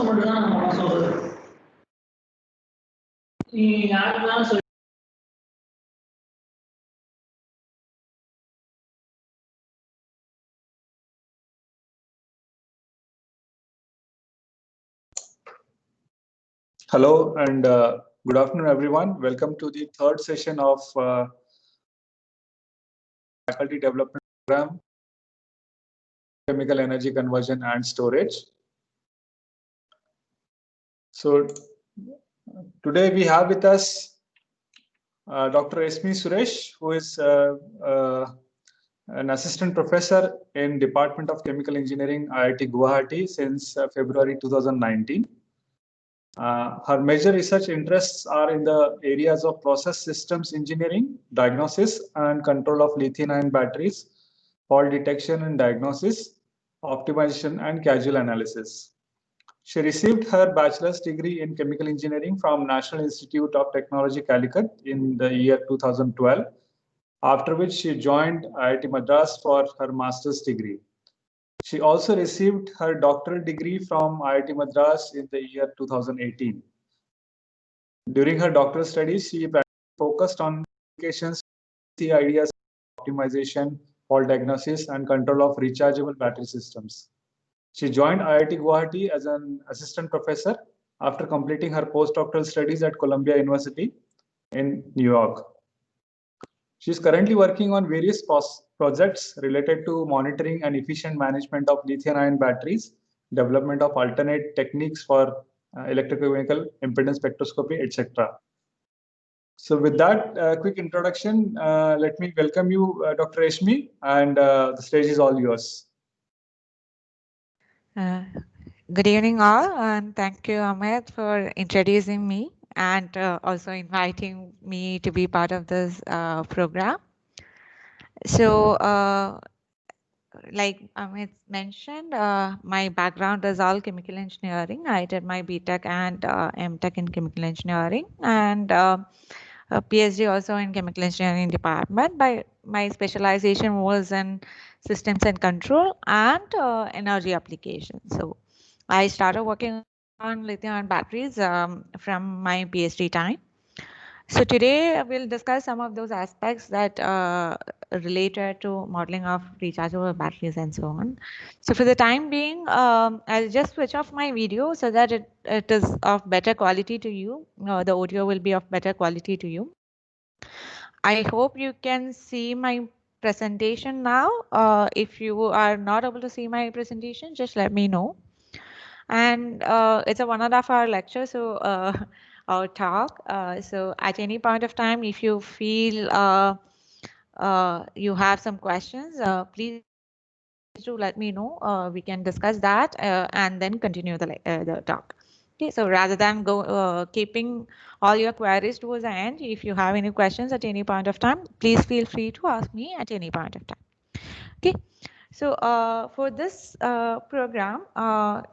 மட்டும் தான் நம்ம சொல்றது. நீ யாருன்னா சொல்லி Hello and good afternoon, everyone. Welcome to the third session of Faculty Development Program, Chemical Energy Conversion and Storage. So today we have with us Dr. Esmi Suresh, who is an assistant professor in Department of Chemical Engineering, IIT Guwahati since February 2019. Her major research interests are in the areas of process systems engineering, diagnosis and control of lithium-ion batteries, fault detection and diagnosis, optimization and causal analysis. She received her bachelor's degree in chemical engineering from National Institute of Technology, Calicut in the year 2012, after which she joined IIT Madras for her master's degree. She also received her doctoral degree from IIT Madras in the year 2018. During her doctoral studies, she focused on applications, the ideas of optimization, fault diagnosis, and control of rechargeable battery systems. She joined IIT Guwahati as an assistant professor after completing her postdoctoral studies at Columbia University in New York. She is currently working on various projects related to monitoring and efficient management of lithium-ion batteries, development of alternate techniques for electrochemical impedance spectroscopy, etc. So with that quick introduction, let me welcome you, Dr. Esmi, and the stage is all yours. Good evening all, and thank you, Ahmed, for introducing me and also inviting me to be part of this program. So, like Ahmed mentioned, my background is all chemical engineering. I did my BTech and MTech in chemical engineering and a PhD also in chemical engineering department. My specialization was in systems and control and energy applications. So I started working on lithium-ion batteries from my PhD time. So today we'll discuss some of those aspects that related to modeling of rechargeable batteries and so on. So for the time being, I'll just switch off my video so that it is of better quality to you. The audio will be of better quality to you. I hope you can see my presentation now. If you are not able to see my presentation, just let me know. And it's a 1.5 hour lecture, so our talk. So at any point of time, if you feel you have some questions, please do let me know. We can discuss that and then continue the talk. Okay, so rather than keeping all your queries towards the end, if you have any questions at any point of time, please feel free to ask me at any point of time. Okay. So for this program,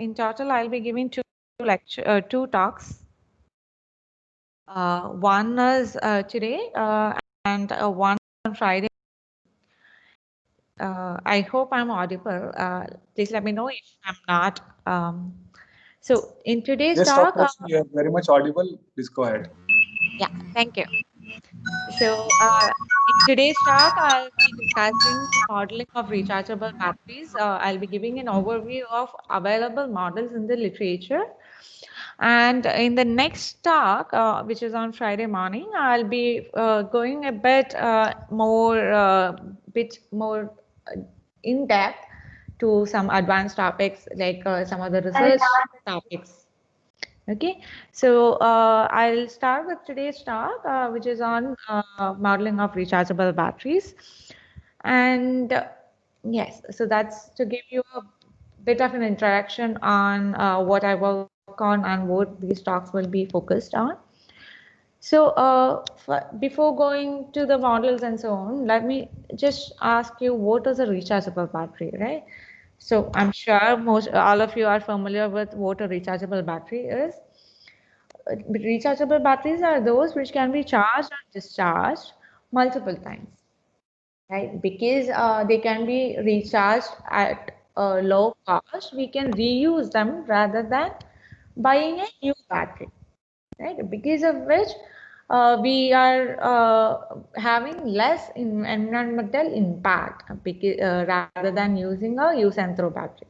in total, I'll be giving two talks. One is today and one on Friday. I hope I'm audible. Please let me know if I'm not. So in today's talk, you are very much audible. Please go ahead. Yeah, thank you. So in today's talk, I'll be discussing modeling of rechargeable batteries. I'll be giving an overview of available models in the literature. And in the next talk, which is on Friday morning, I'll be going a bit more in depth to some advanced topics like some of the research topics. Okay, so I'll start with today's talk, which is on modeling of rechargeable batteries. And yes, so that's to give you a bit of an introduction on what I work on and what these talks will be focused on. So before going to the models and so on, let me just ask you, what is a rechargeable battery, right? So I'm sure all of you are familiar with what a rechargeable battery is. Rechargeable batteries are those which can be charged or discharged multiple times, right? Because they can be recharged at a low cost, we can reuse them rather than buying a new battery, right? Because of which we are having less environmental impact because, rather than using a use and throw battery.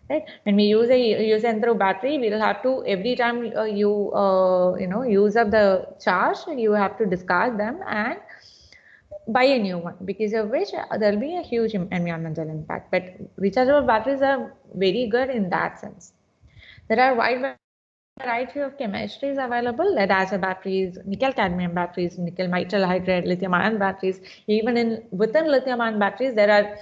Right? When we use a use and throw battery, we'll have to every time you know use up the charge, you have to discard them and buy a new one. Because of which there'll be a huge environmental impact. But rechargeable batteries are very good in that sense. There are wide variety of chemistries available: lead acid batteries, nickel cadmium batteries, nickel metal hydride, lithium ion batteries. Even within lithium ion batteries, there are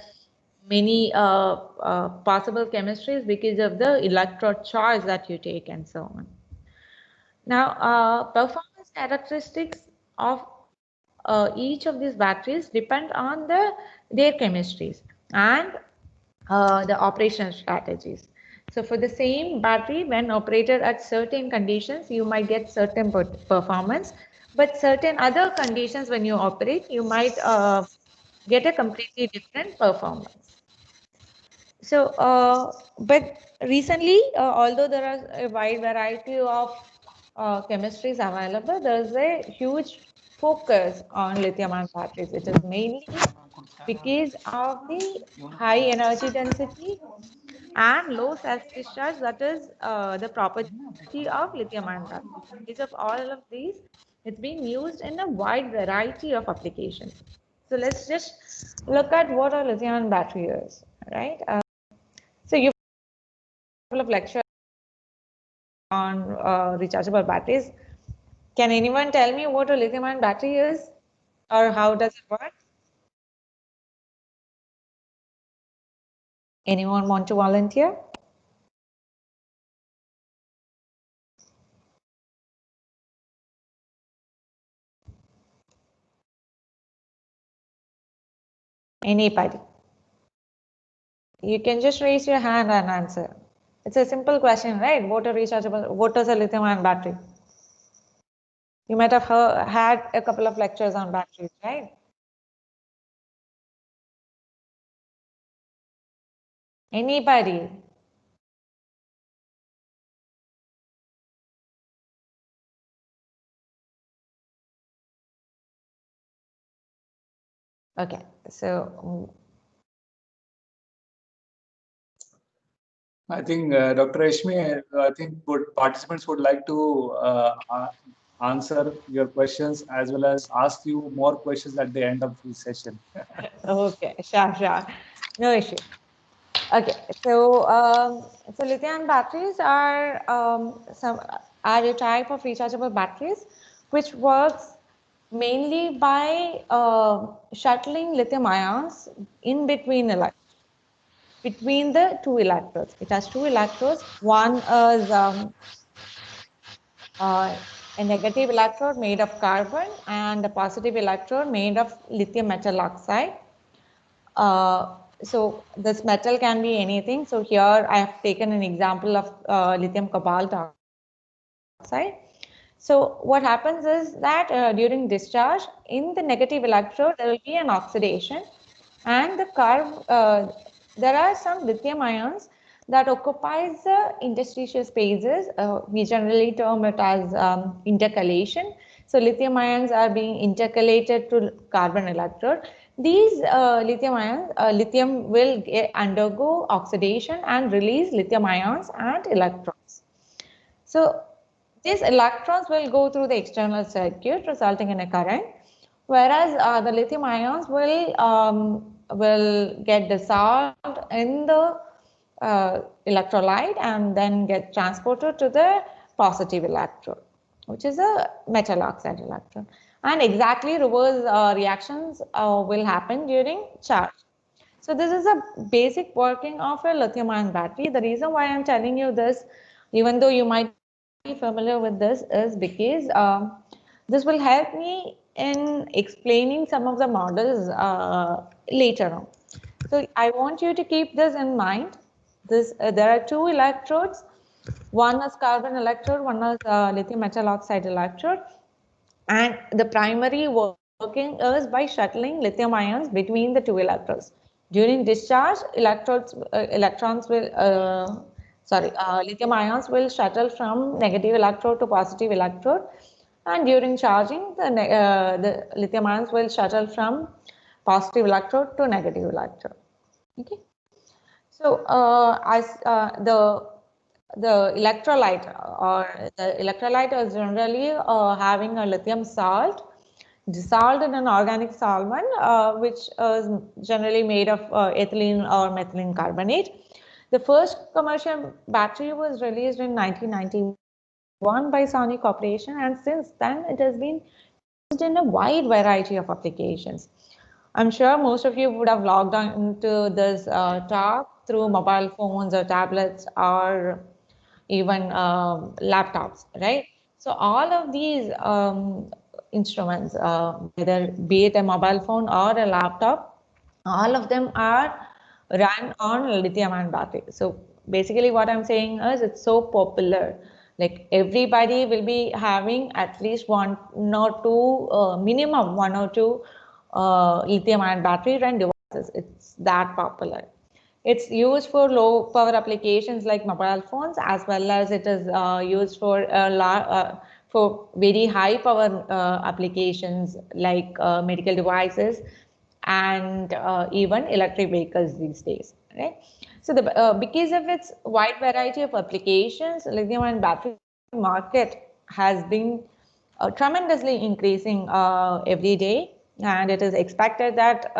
many possible chemistries because of the electrode charge that you take and so on. Now, performance characteristics of each of these batteries depend on their chemistries and the operational strategies. So for the same battery, when operated at certain conditions, you might get certain performance, but certain other conditions when you operate, you might get a completely different performance. So, but recently, although there are a wide variety of chemistries available, there is a huge focus on lithium-ion batteries. It is mainly because of the high energy density and low self-discharge, that is the property of lithium-ion batteries. Because of all of these, it's being used in a wide variety of applications. So let's just look at what a lithium-ion battery is, right? So you've a couple of lectures on rechargeable batteries. Can anyone tell me what a lithium-ion battery is, or how does it work? Anyone want to volunteer? Anybody? You can just raise your hand and answer. It's a simple question, right? What is a lithium-ion battery? You might have had a couple of lectures on batteries, right? Anybody? Okay, so I think Dr. Rashmi, I think participants would like to answer your questions as well as ask you more questions at the end of the session. okay, sure. No issue. Okay, so so lithium batteries are a type of rechargeable batteries which works mainly by shuttling lithium ions in between the two electrodes. It has two electrodes. One is a negative electrode made of carbon and a positive electrode made of lithium metal oxide. So this metal can be anything. So here I have taken an example of lithium cobalt oxide. So what happens is that during discharge in the negative electrode, there will be an oxidation, and there are some lithium ions that occupies the interstitial spaces. We generally term it as intercalation. So lithium ions are being intercalated to carbon electrode. These lithium will undergo oxidation and release lithium ions and electrons. So these electrons will go through the external circuit, resulting in a current, whereas the lithium ions will get dissolved in the electrolyte and then get transported to the positive electrode, which is a metal oxide electrode. And exactly reverse reactions will happen during charge. So this is a basic working of a lithium-ion battery. The reason why I'm telling you this, even though you might be familiar with this, is because this will help me in explaining some of the models later on. So I want you to keep this in mind. There are two electrodes. One is carbon electrode, one is lithium metal oxide electrode. And the primary working is by shuttling lithium ions between the two electrodes. During discharge, lithium ions will shuttle from negative electrode to positive electrode, and during charging, the lithium ions will shuttle from positive electrode to negative electrode. Okay. So as the electrolyte is generally having a lithium salt dissolved in an organic solvent, which is generally made of ethylene or methylene carbonate. The first commercial battery was released in 1991 by Sony Corporation, and since then it has been used in a wide variety of applications. I'm sure most of you would have logged on into this talk through mobile phones or tablets or even laptops, right? So all of these instruments, whether be it a mobile phone or a laptop, all of them are run on lithium-ion battery. So basically what I'm saying is it's so popular. Like everybody will be having at least one or two, minimum one or two lithium-ion battery run devices. It's that popular. It's used for low power applications like mobile phones, as well as it is used for very high power applications like medical devices and even electric vehicles these days, right? So because of its wide variety of applications, lithium-ion battery market has been tremendously increasing every day, and it is expected that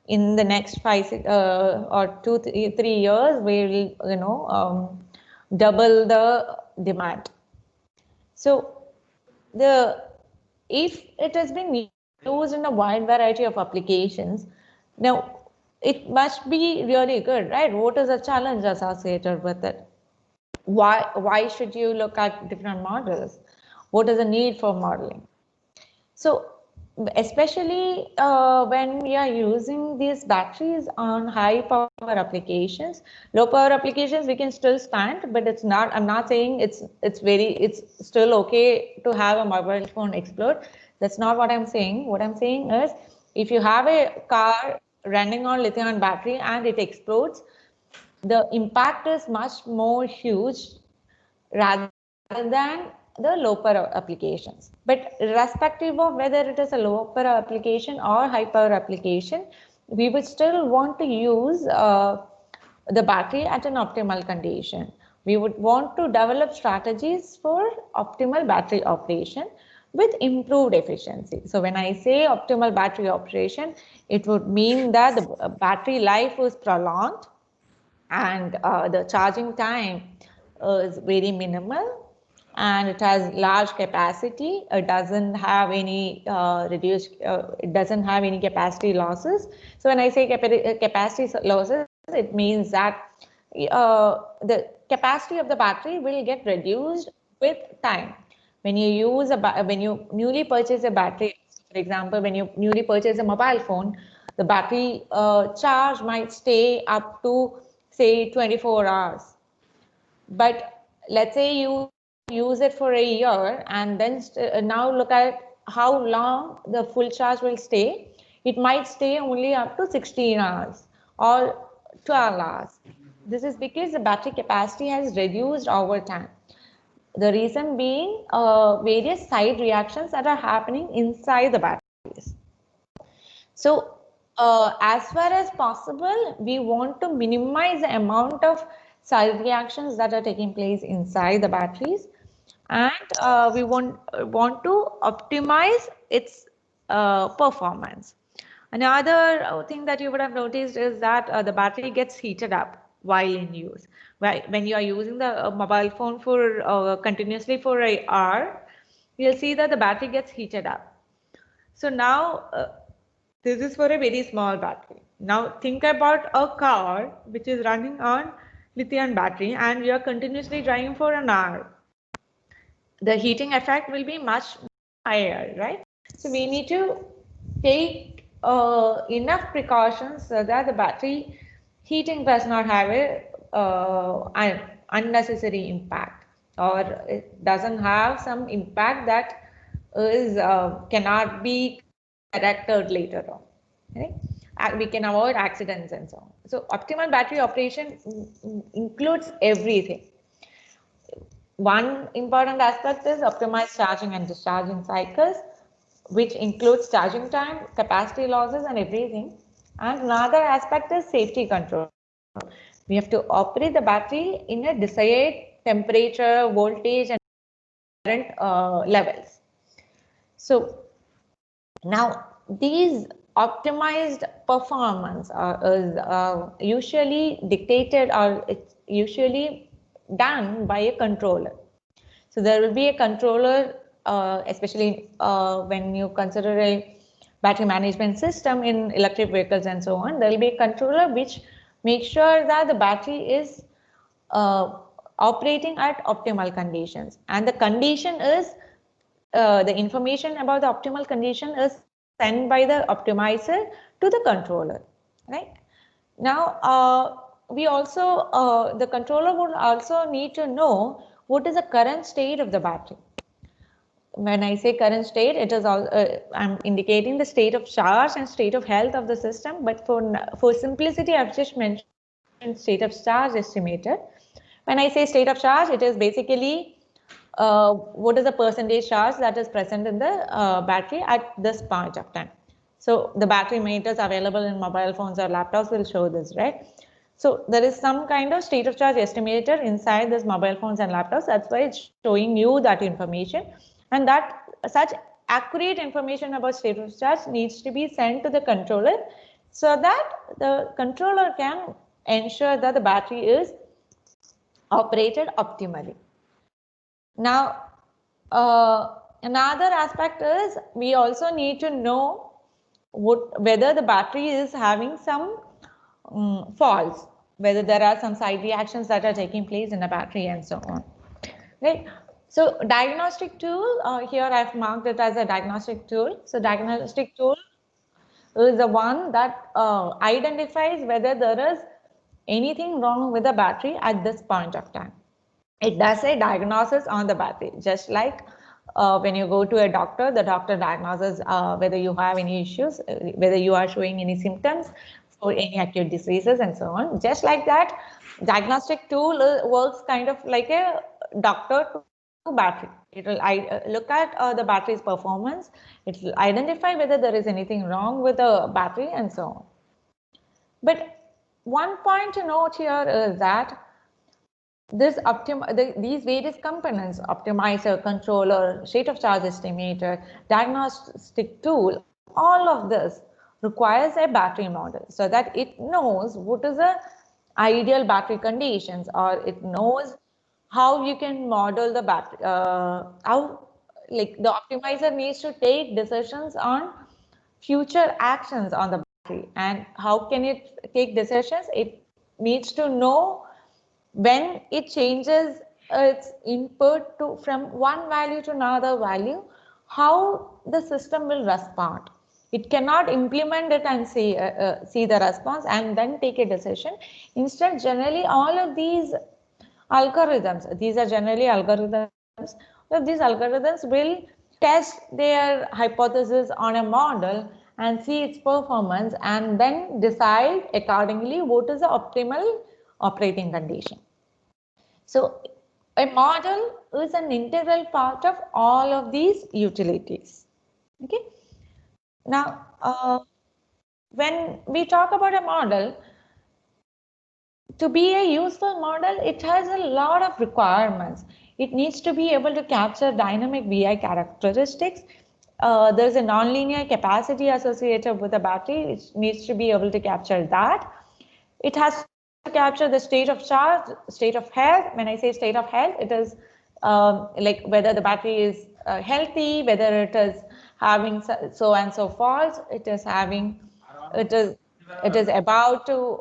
in the next 5 or 2-3 years, we will double the demand. So if it has been used in a wide variety of applications, now it must be really good, right? What is the challenge associated with it? Why should you look at different models? What is the need for modeling? So especially when we are using these batteries on high power applications, low power applications we can still stand, but it's not, I'm not saying it's still okay to have a mobile phone explode. That's not what I'm saying. What I'm saying is, if you have a car running on lithium battery and it explodes, the impact is much more huge rather than the low power applications. But irrespective of whether it is a low power application or high power application, we would still want to use the battery at an optimal condition. We would want to develop strategies for optimal battery operation with improved efficiency. So when I say optimal battery operation, it would mean that the battery life was prolonged and the charging time is very minimal, and it has large capacity. It doesn't have any it doesn't have any capacity losses. So when I say capacity losses, it means that the capacity of the battery will get reduced with time. When you newly purchase a battery, for example, when you newly purchase a mobile phone, the battery charge might stay up to say 24 hours. But let's say you use it for a year and then now look at how long the full charge will stay. It might stay only up to 16 hours or 12 hours. This is because the battery capacity has reduced over time. The reason being various side reactions that are happening inside the batteries. So as far as possible, we want to minimize the amount of side reactions that are taking place inside the batteries, and we want to optimize its performance. Another thing that you would have noticed is that the battery gets heated up while in use. When you are using the mobile phone for continuously for an hour, you'll see that the battery gets heated up. So now this is for a very small battery. Now think about a car which is running on lithium battery and we are continuously driving for an hour. The heating effect will be much higher, right? So we need to take enough precautions so that the battery heating does not have an unnecessary impact, or it doesn't have some impact that is cannot be corrected later on. Okay? we can avoid accidents and so on. So optimal battery operation includes everything. One important aspect is optimized charging and discharging cycles, which includes charging time, capacity losses, and everything. And another aspect is safety control. We have to operate the battery in a desired temperature, voltage, and current levels. So now these optimized performance is usually dictated, or it's usually done by a controller. So there will be a controller, especially when you consider a battery management system in electric vehicles and so on, there will be a controller which makes sure that the battery is operating at optimal conditions. And the condition is, the information about the optimal condition is sent by the optimizer to the controller, right? Now, we also, the controller would also need to know what is the current state of the battery. When I say current state, it is all, I'm indicating the state of charge and state of health of the system. But for simplicity, I've just mentioned state of charge estimator. When I say state of charge, it is basically what is the percentage charge that is present in the battery at this point of time. So the battery meters available in mobile phones or laptops will show this, right? So there is some kind of state of charge estimator inside this mobile phones and laptops. That's why it's showing you that information, and that such accurate information about state of charge needs to be sent to the controller so that the controller can ensure that the battery is operated optimally. Now, another aspect is we also need to know whether the battery is having some faults, whether there are some side reactions that are taking place in the battery and so on. Right. So diagnostic tool, here I've marked it as a diagnostic tool. So diagnostic tool is the one that identifies whether there is anything wrong with the battery at this point of time. It does a diagnosis on the battery, just like when you go to a doctor, the doctor diagnoses whether you have any issues, whether you are showing any symptoms for any acute diseases and so on. Just like that, diagnostic tool works kind of like a doctor to battery. It will look at the battery's performance. It will identify whether there is anything wrong with the battery and so on. But one point to note here is that these various components, optimizer, controller, state of charge estimator, diagnostic tool, all of this requires a battery model so that it knows what is the ideal battery conditions, or it knows how you can model the battery, how like the optimizer needs to take decisions on future actions on the battery. And how can it take decisions? It needs to know when it changes its input from one value to another value, how the system will respond. It cannot implement it and see the response and then take a decision. Instead, generally, all of these algorithms, these are generally algorithms, so these algorithms will test their hypothesis on a model and see its performance and then decide accordingly what is the optimal operating condition. So a model is an integral part of all of these utilities. Okay. Now, when we talk about a model, to be a useful model, it has a lot of requirements. It needs to be able to capture dynamic VI characteristics. There's a nonlinear capacity associated with the battery. It needs to be able to capture that. It has to capture the state of charge, state of health. When I say state of health, it is like whether the battery is healthy, whether it is having so and so faults, it is having, it is about to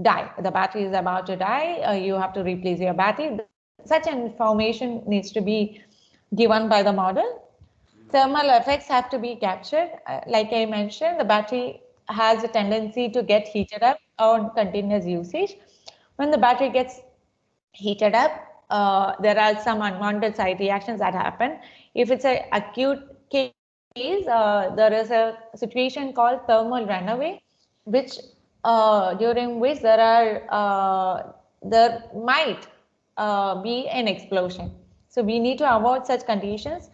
die. The battery is about to die. You have to replace your battery. Such information needs to be given by the model. Thermal effects have to be captured. Like I mentioned, the battery has a tendency to get heated up on continuous usage. When the battery gets heated up, there are some unwanted side reactions that happen. If it's an acute case there is a situation called thermal runaway, which during which there might be an explosion. So we need to avoid such conditions.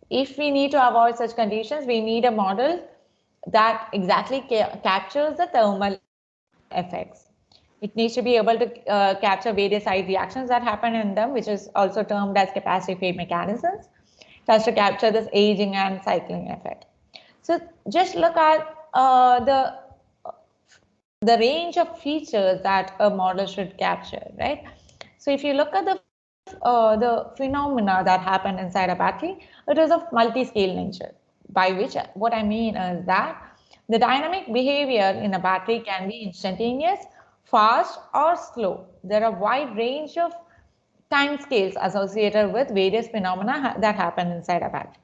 If we need to avoid such conditions, we need a model that exactly captures the thermal effects. It needs to be able to capture various side reactions that happen in them, which is also termed as capacitive phase mechanisms. It has to capture this aging and cycling effect. So just look at the range of features that a model should capture, right? So if you look at the phenomena that happen inside a battery, it is of multi-scale nature, by which what I mean is that the dynamic behavior in a battery can be instantaneous, fast, or slow. There are a wide range of time scales associated with various phenomena that happen inside a battery.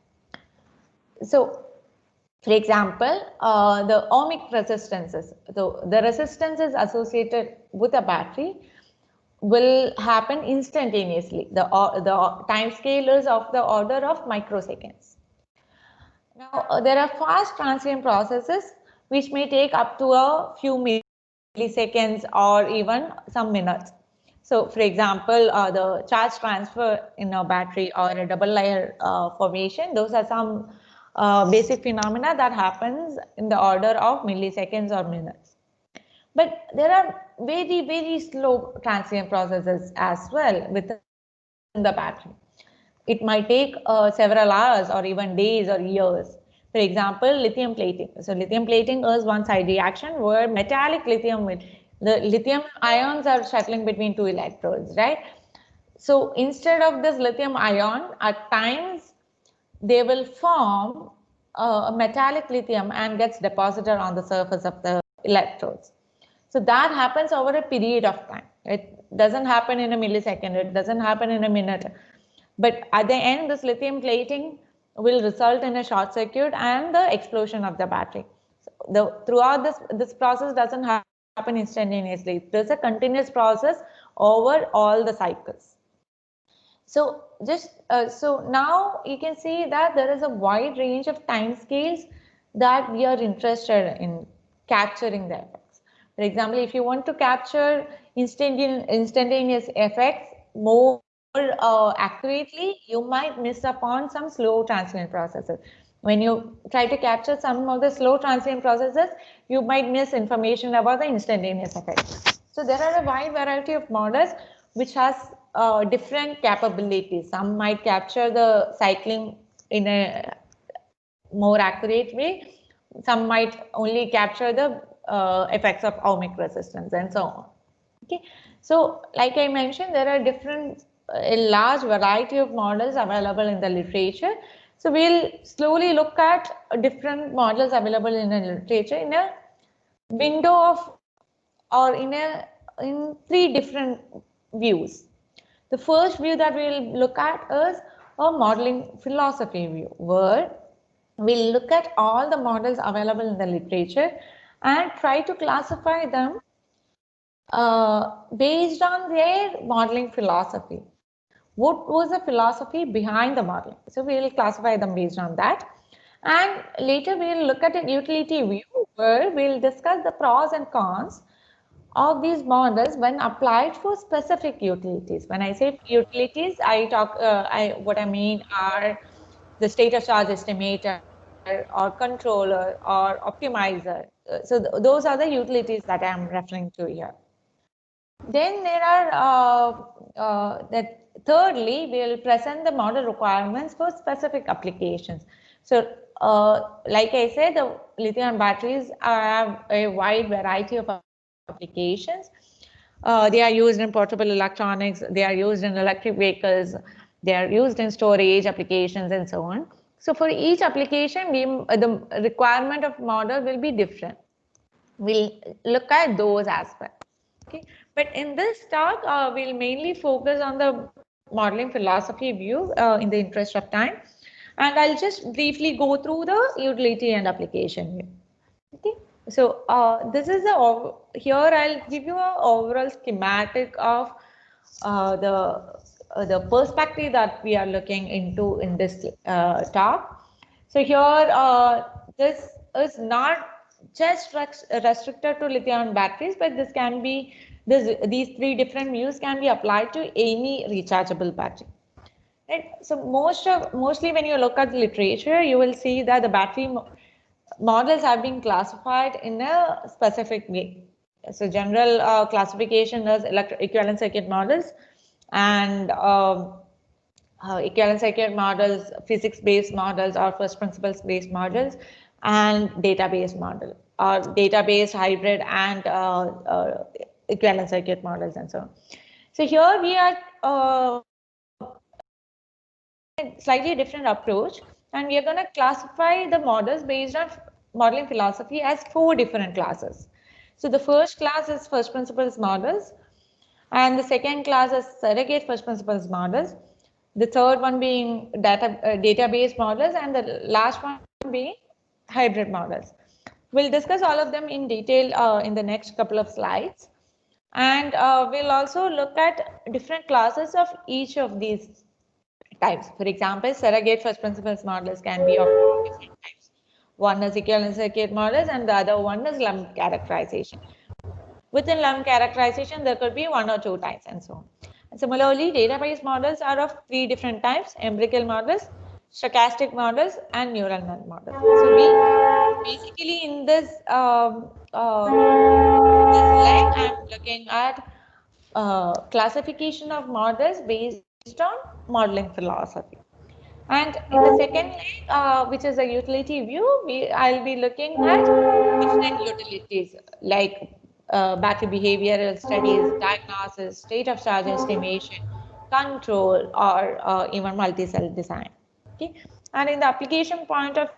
So, for example, the ohmic resistances, the resistances associated with a battery will happen instantaneously. The time scale is of the order of microseconds. Now, there are fast transient processes which may take up to a few milliseconds or even some minutes. So, for example, the charge transfer in a battery or a double layer formation, those are some basic phenomena that happens in the order of milliseconds or minutes. But there are very, very slow transient processes as well within the battery. It might take several hours or even days or years. For example, lithium plating. So lithium plating is one side reaction where metallic lithium, the lithium ions are shuttling between two electrodes, right? So instead of this lithium ion, at times they will form a metallic lithium and gets deposited on the surface of the electrodes. So that happens over a period of time. It doesn't happen in a millisecond. It doesn't happen in a minute. But at the end, this lithium plating will result in a short circuit and the explosion of the battery. So throughout this process doesn't happen instantaneously. There's a continuous process over all the cycles. So so now you can see that there is a wide range of time scales that we are interested in capturing the effects. For example, if you want to capture instantaneous effects more accurately, you might miss upon some slow transient processes. When you try to capture some of the slow transient processes, you might miss information about the instantaneous effects. So there are a wide variety of models which has different capabilities. Some might capture the cycling in a more accurate way. Some might only capture the effects of ohmic resistance and so on. Okay, so like I mentioned, there are a large variety of models available in the literature. So we'll slowly look at different models available in the literature in a window of, or in three different views. The first view that we'll look at is a modeling philosophy view, where we'll look at all the models available in the literature and try to classify them based on their modeling philosophy. What was the philosophy behind the modeling? So we'll classify them based on that. And later we'll look at a utility view where we'll discuss the pros and cons of these models when applied for specific utilities. When I say utilities, what I mean are the state of charge estimator or controller or optimizer. So those are the utilities that I'm referring to here. Then there are thirdly, we'll present the model requirements for specific applications. So like I said, the lithium batteries have a wide variety of applications. They are used in portable electronics, they are used in electric vehicles, they are used in storage applications and so on. So for each application, the requirement of model will be different. We'll look at those aspects. Okay, but in this talk, we'll mainly focus on the modeling philosophy view in the interest of time, and I'll just briefly go through the utility and application view. Okay, so this is here I'll give you an overall schematic of the perspective that we are looking into in this talk. So here, this is not just restricted to lithium batteries, but this can be, these three different views can be applied to any rechargeable battery. Right? So mostly when you look at the literature, you will see that the battery models have been classified in a specific way. So general classification is equivalent circuit models and equivalent circuit models, physics-based models, or first principles-based models, and database model, or database hybrid and equivalent circuit models, and so on. So here we are slightly different approach, and we are going to classify the models based on modeling philosophy as 4 different classes. So the first class is first principles models, and the second class is surrogate first principles models, the third one being database models, and the last one being hybrid models. We'll discuss all of them in detail in the next couple of slides, and we'll also look at different classes of each of these types. For example, surrogate first principles models can be of different types. One is equivalent circuit models, and the other one is lump characterization. Within lump characterization, there could be 1 or 2 types, and so on. And similarly, database models are of 3 different types: empirical models, stochastic models, and neural net models. So we basically in this leg, I'm looking at classification of models based on modeling philosophy. And in the second leg, which is a utility view, I'll be looking at different utilities like battery behavioral studies, diagnosis, state of charge estimation, control, or even multi-cell design. Okay, and in the application point of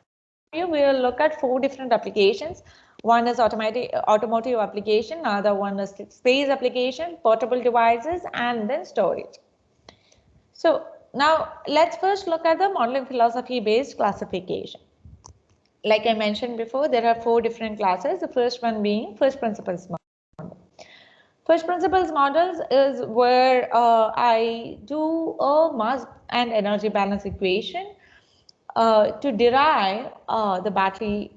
view, we will look at 4 different applications. One is automotive application, another one is space application, portable devices, and then storage. So now let's first look at the modeling philosophy based classification. Like I mentioned before, there are 4 different classes. The first one being first principles model. First principles models is where I do a mass and energy balance equation to derive the battery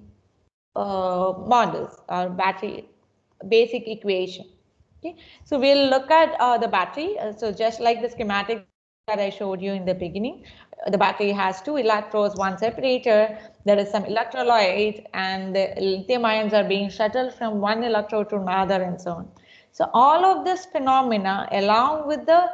models or battery basic equation. Okay, so we'll look at the battery. So just like the schematic that I showed you in the beginning, the battery has 2 electrodes, 1 separator, there is some electrolyte, and the lithium ions are being shuttled from one electrode to another, and so on. So all of this phenomena, along with the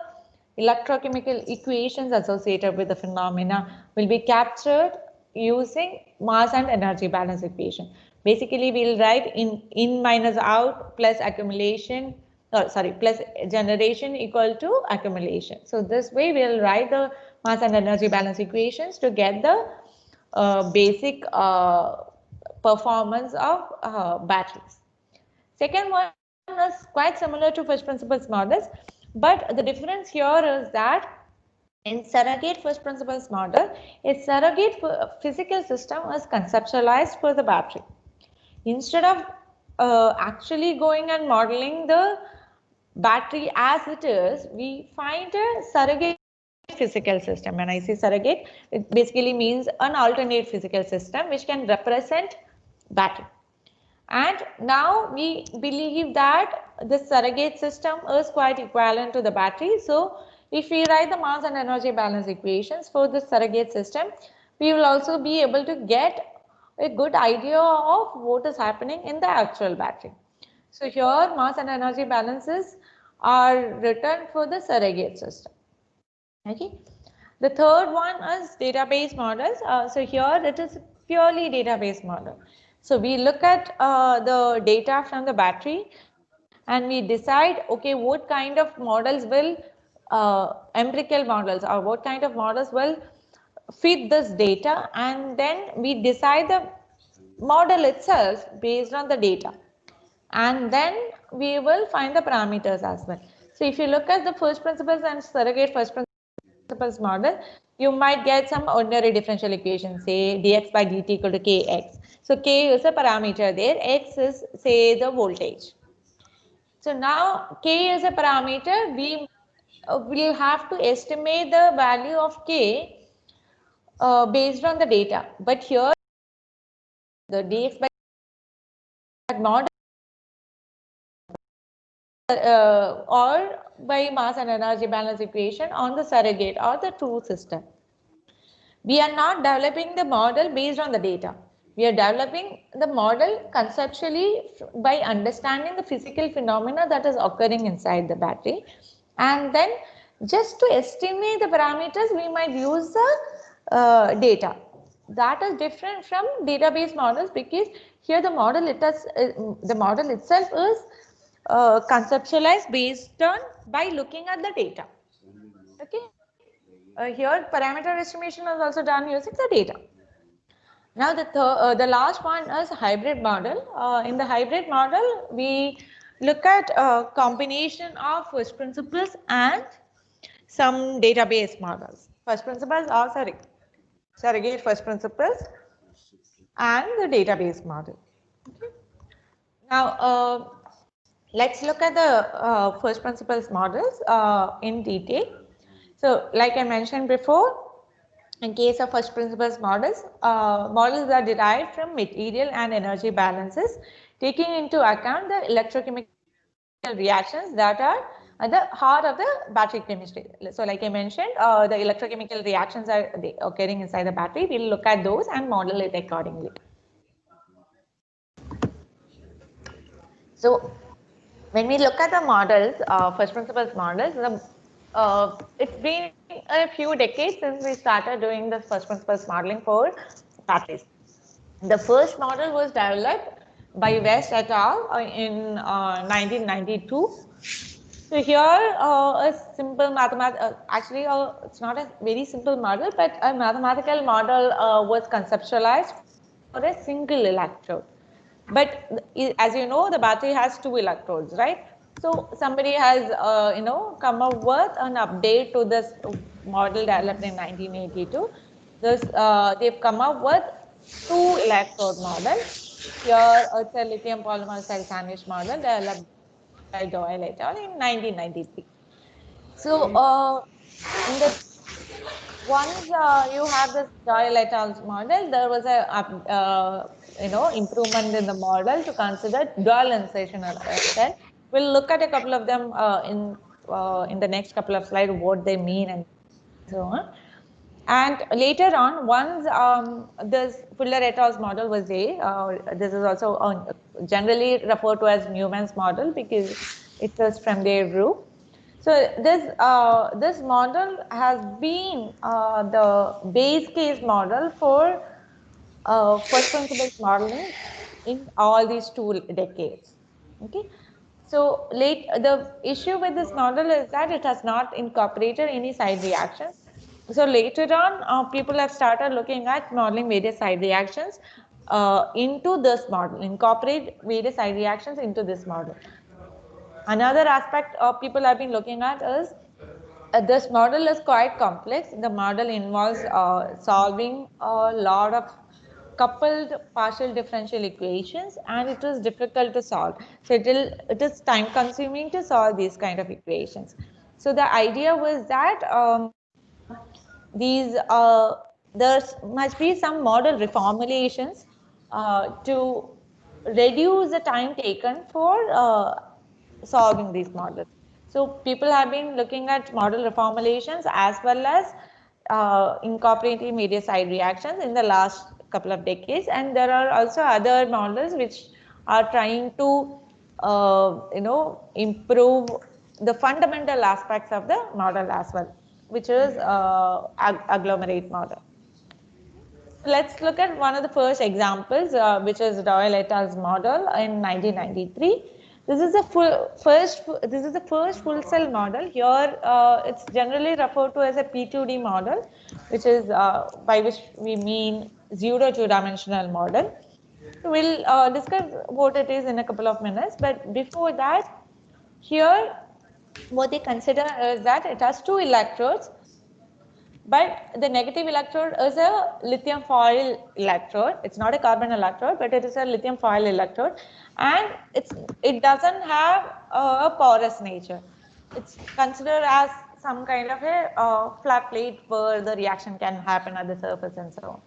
electrochemical equations associated with the phenomena, will be captured using mass and energy balance equation. Basically, we'll write in minus out plus accumulation, plus generation equal to accumulation. So this way we'll write the mass and energy balance equations to get the basic performance of batteries. Second one is quite similar to first principles models, but the difference here is that in surrogate first principles model, a surrogate physical system is conceptualized for the battery. Instead of actually going and modeling the battery as it is, we find a surrogate physical system. When I say surrogate, it basically means an alternate physical system which can represent battery. And now we believe that the surrogate system is quite equivalent to the battery. So if we write the mass and energy balance equations for the surrogate system, we will also be able to get a good idea of what is happening in the actual battery. So here mass and energy balances are written for the surrogate system. Okay. The third one is database models. So here it is purely database model. So we look at the data from the battery and we decide, okay, what kind of models will, empirical models, or what kind of models will fit this data, and then we decide the model itself based on the data, and then we will find the parameters as well. So if you look at the first principles and surrogate first principles model, you might get some ordinary differential equation, say dx by dt equal to kx. So k is a parameter there, x is, say, the voltage. So now k is a parameter, we will have to estimate the value of k based on the data. But here, the dx by model or by mass and energy balance equation on the surrogate or the true system. We are not developing the model based on the data. We are developing the model conceptually by understanding the physical phenomena that is occurring inside the battery. And then just to estimate the parameters, we might use the data. That is different from database models, because here the model itself is conceptualized based on by looking at the data. Okay. Here parameter estimation is also done using the data. Now the last one is hybrid model. In the hybrid model, we look at a combination of first principles and some database models. First principles are surrogate first principles and the database model. Okay. Now let's look at the first principles models in detail. So like I mentioned before, in case of first principles models, models are derived from material and energy balances, taking into account the electrochemical reactions that are at the heart of the battery chemistry. So like I mentioned, the electrochemical reactions are occurring inside the battery. We'll look at those and model it accordingly. So when we look at the models, first principles models, it's been a few decades since we started doing the first principles modeling for batteries. The first model was developed by West et al. In 1992. So here a simple actually it's not a very simple model, but a mathematical model was conceptualized for a single electrode. But as you know, the battery has 2 electrodes, right? So somebody has, come up with an update to this model developed in 1982. They've come up with 2 electrode model. Here, it's a lithium polymer cell sandwich model developed by Doyle et al. In 1993. So, once you have this Doyle et al. Model, there was a improvement in the model to consider dual insertion cell. We'll look at a couple of them in the next couple of slides, what they mean and so on. And later on, once this Fuller et al.'s model was there, this is also generally referred to as Newman's model because it was from their group. So this model has been the base case model for first principles modeling in all these 2 decades. Okay. So the issue with this model is that it has not incorporated any side reactions. So later on, people have started looking at modeling various side reactions into this model, incorporate various side reactions into this model. Another aspect people have been looking at is this model is quite complex. The model involves solving a lot of coupled partial differential equations, and it is difficult to solve. So it is time consuming to solve these kind of equations. So the idea was that there must be some model reformulations to reduce the time taken for solving these models. So people have been looking at model reformulations as well as incorporating various side reactions in the last couple of decades, and there are also other models which are trying to improve the fundamental aspects of the model as well, which is agglomerate model. Let's look at one of the first examples, which is Doyle et al.'s model in 1993. This is the first full cell model. Here, it's generally referred to as a P2D model, which is by which we mean 0 two-dimensional model. So we'll discuss what it is in a couple of minutes. But before that, here, what they consider is that it has 2 electrodes. But the negative electrode is a lithium foil electrode. It's not a carbon electrode, but it is a lithium foil electrode, and it doesn't have a porous nature. It's considered as some kind of a flat plate where the reaction can happen at the surface and so on.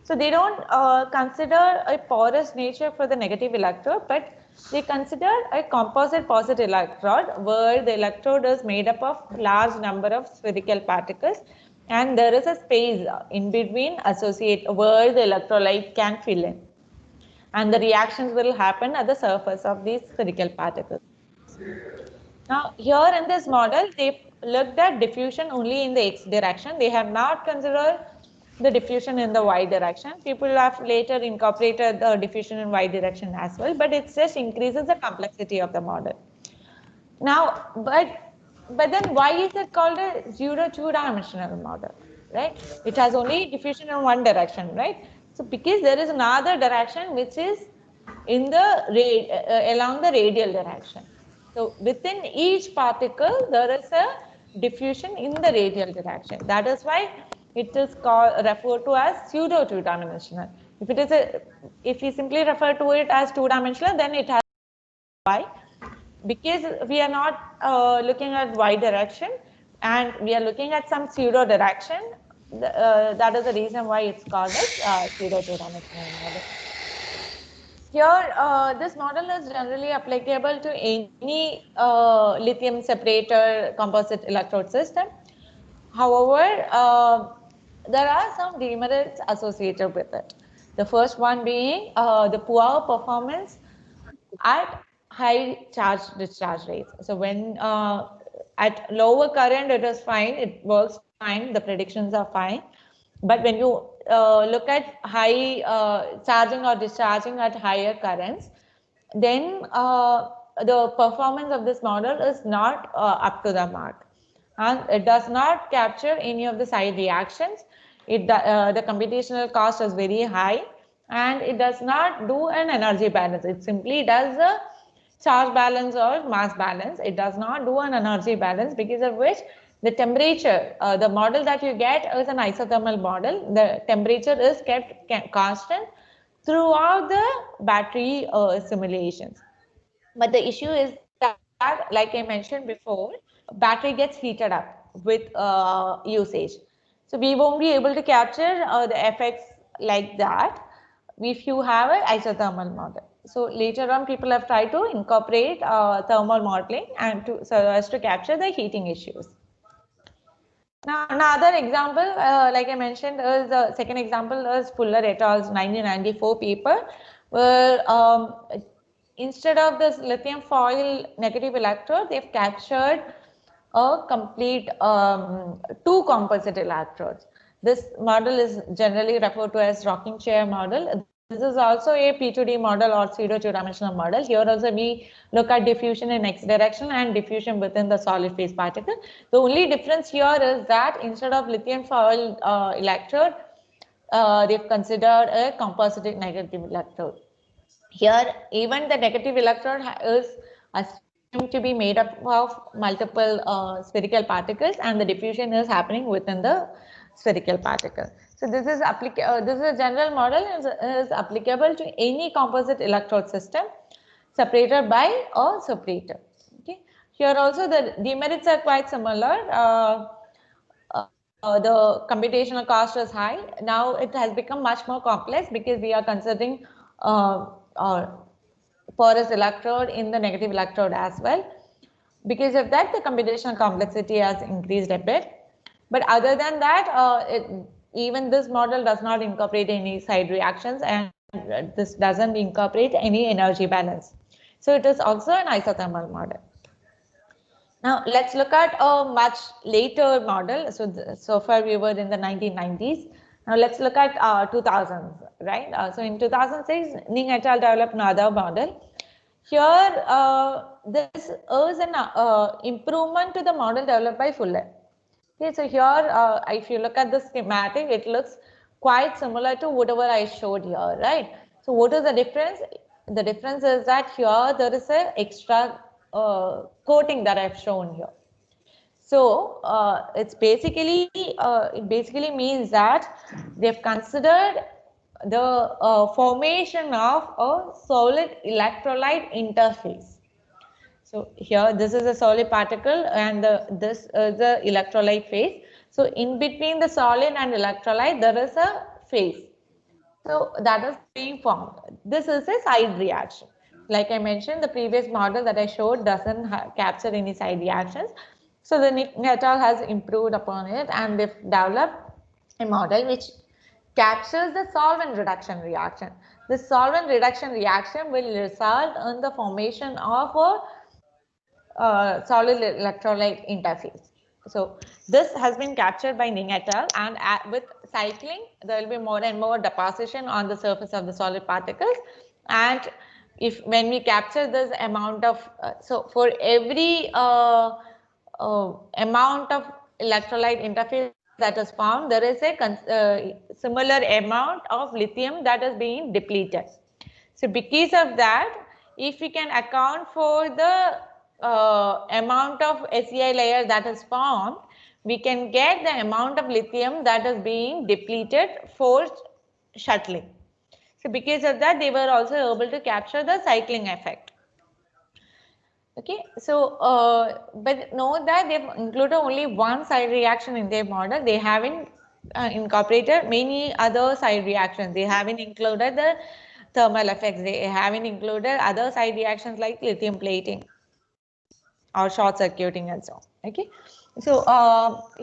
So they don't consider a porous nature for the negative electrode, but they consider a composite positive electrode where the electrode is made up of large number of spherical particles and there is a space in between associate where the electrolyte can fill in. And the reactions will happen at the surface of these spherical particles. Now, here in this model, they looked at diffusion only in the x direction. They have not considered the diffusion in the y direction. People have later incorporated the diffusion in y direction as well, but it just increases the complexity of the model. Now, but then why is it called a pseudo two-dimensional model, right? It has only diffusion in one direction, right? So because there is another direction which is in the along the radial direction. So within each particle there is a diffusion in the radial direction. That is why it is called referred to as pseudo two-dimensional. If it is if we simply refer to it as two-dimensional, then it has y. Because we are not looking at y direction and we are looking at some pseudo direction, that is the reason why it's called as pseudo two-dimensional model. Here, this model is generally applicable to any lithium separator composite electrode system. However, there are some demerits associated with it. The first one being the poor performance at high charge discharge rates. So when at lower current it is fine, it works fine, the predictions are fine. But when you look at high charging or discharging at higher currents, then the performance of this model is not up to the mark. And it does not capture any of the side reactions. The computational cost is very high and it does not do an energy balance. It simply does a charge balance or mass balance. It does not do an energy balance, because of which the temperature, the model that you get is an isothermal model. The temperature is kept constant throughout the battery simulations. But the issue is that, like I mentioned before, battery gets heated up with usage. So we won't be able to capture the effects like that if you have an isothermal model. So later on, people have tried to incorporate thermal modeling and so as to capture the heating issues. Now, another example, like I mentioned, is the second example is Fuller et al.'s 1994 paper, where instead of this lithium foil negative electrode, they've captured a complete two composite electrodes. This model is generally referred to as rocking chair model. This is also a P2D model or pseudo two-dimensional model. Here also we look at diffusion in x direction and diffusion within the solid phase particle. The only difference here is that instead of lithium foil electrode, they've considered a composite negative electrode. Here, even the negative electrode is assumed to be made up of multiple spherical particles, and the diffusion is happening within the spherical particle. So this is a general model is applicable to any composite electrode system separated by a separator. Okay. Here also the demerits are quite similar. The computational cost is high. Now it has become much more complex because we are considering porous electrode in the negative electrode as well. Because of that, the computational complexity has increased a bit. But other than that, even this model does not incorporate any side reactions, and this doesn't incorporate any energy balance. So it is also an isothermal model. Now let's look at a much later model. So far we were in the 1990s. Now let's look at 2000s, right? So in 2006, Ning et al. Developed another model. Here, this is an improvement to the model developed by Fuller. Okay, so here, if you look at the schematic, it looks quite similar to whatever I showed here, right? So what is the difference? The difference is that here there is an extra coating that I've shown here. So it basically means that they've considered the formation of a solid electrolyte interface. So here, this is a solid particle and this is the electrolyte phase. So in between the solid and electrolyte, there is a phase. So that is being formed. This is a side reaction. Like I mentioned, the previous model that I showed doesn't capture any side reactions. So the Nick et al. Has improved upon it and they've developed a model which captures the solvent reduction reaction. The solvent reduction reaction will result in the formation of a solid electrolyte interface. So this has been captured by Ning et al. And with cycling, there will be more and more deposition on the surface of the solid particles. And if when we capture this amount of, so for every amount of electrolyte interface that is formed, there is a similar amount of lithium that is being depleted. So because of that, if we can account for the amount of SEI layer that is formed, we can get the amount of lithium that is being depleted for shuttling. So because of that, they were also able to capture the cycling effect. Okay, so but note that they've included only one side reaction in their model. They haven't incorporated many other side reactions. They haven't included the thermal effects. They haven't included other side reactions like lithium plating or short circuiting and so on. Okay, so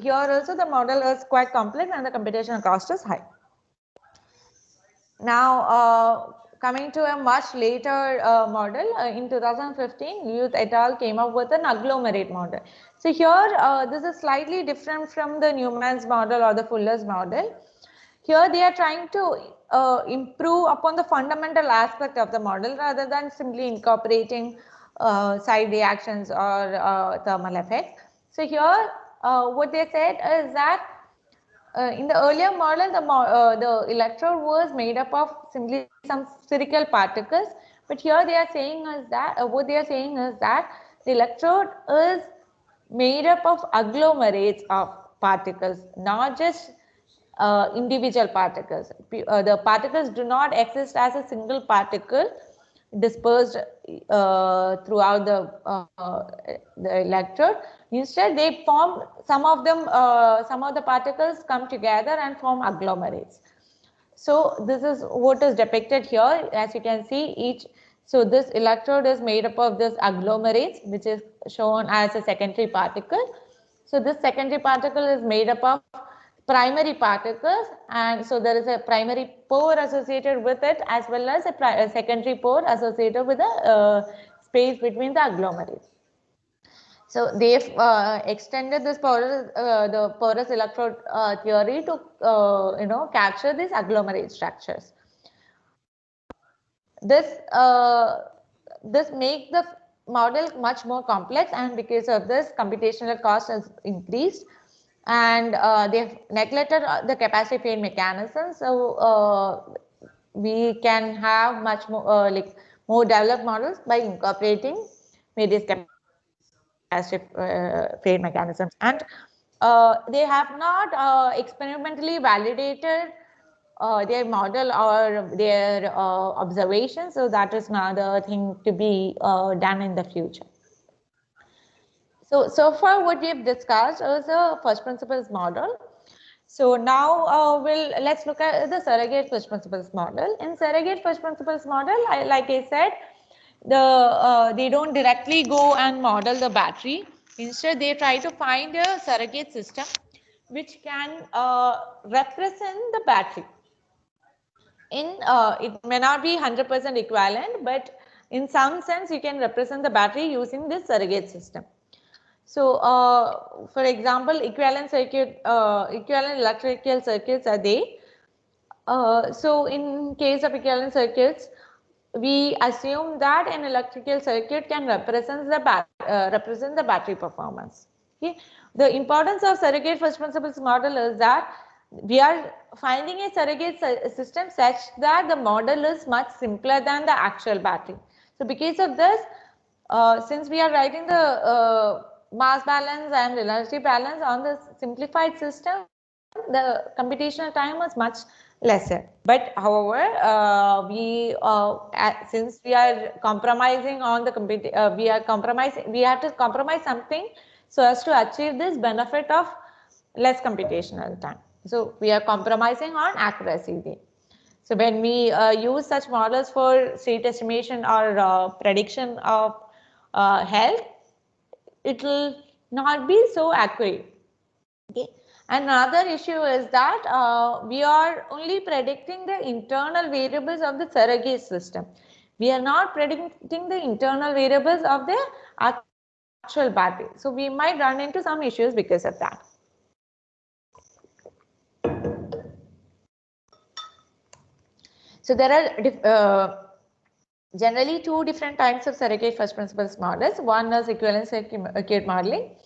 here also the model is quite complex and the computational cost is high. Now coming to a much later model, in 2015 Youth et al. Came up with an agglomerate model. So here this is slightly different from the Newman's model or the Fuller's model. Here they are trying to improve upon the fundamental aspect of the model rather than simply incorporating side reactions or thermal effects. So here what they said is that in the earlier model, the electrode was made up of simply some spherical particles, but here they are saying is that what they are saying is that the electrode is made up of agglomerates of particles, not just individual particles. The particles do not exist as a single particle dispersed throughout the electrode. Instead, they form some of the particles come together and form agglomerates. So this is what is depicted here. As you can see, so this electrode is made up of this agglomerates, which is shown as a secondary particle. So this secondary particle is made up of primary particles, and so there is a primary pore associated with it as well as a secondary pore associated with the space between the agglomerates. So they've extended this the porous electrode theory to capture these agglomerate structures. This makes the model much more complex, and because of this, computational cost has increased. And they've neglected the capacitive phase mechanism. So we can have much more more developed models by incorporating various capacitive phase mechanisms. And they have not experimentally validated their model or their observations. So that is another thing to be done in the future. So far what we have discussed is a first principles model. So now let's look at the surrogate first principles model. In surrogate first principles model, like I said, they don't directly go and model the battery. Instead, they try to find a surrogate system which can represent the battery. It may not be 100% equivalent, but in some sense, you can represent the battery using this surrogate system. So, for example, equivalent electrical circuits are there. So, in case of equivalent circuits, we assume that an electrical circuit can represent the battery performance. Okay. The importance of surrogate first principles model is that we are finding a surrogate system such that the model is much simpler than the actual battery. So, because of this, since we are writing the mass balance and relativity balance on the simplified system, the computational time is much lesser. But however, since we are compromising on the we have to compromise something so as to achieve this benefit of less computational time. So we are compromising on accuracy there. So when we use such models for state estimation or prediction of health, it will not be so accurate. Okay. Another issue is that we are only predicting the internal variables of the surrogate system. We are not predicting the internal variables of the actual battery. So we might run into some issues because of that. So there are generally two different types of surrogate first principles models. One is equivalent circuit modeling,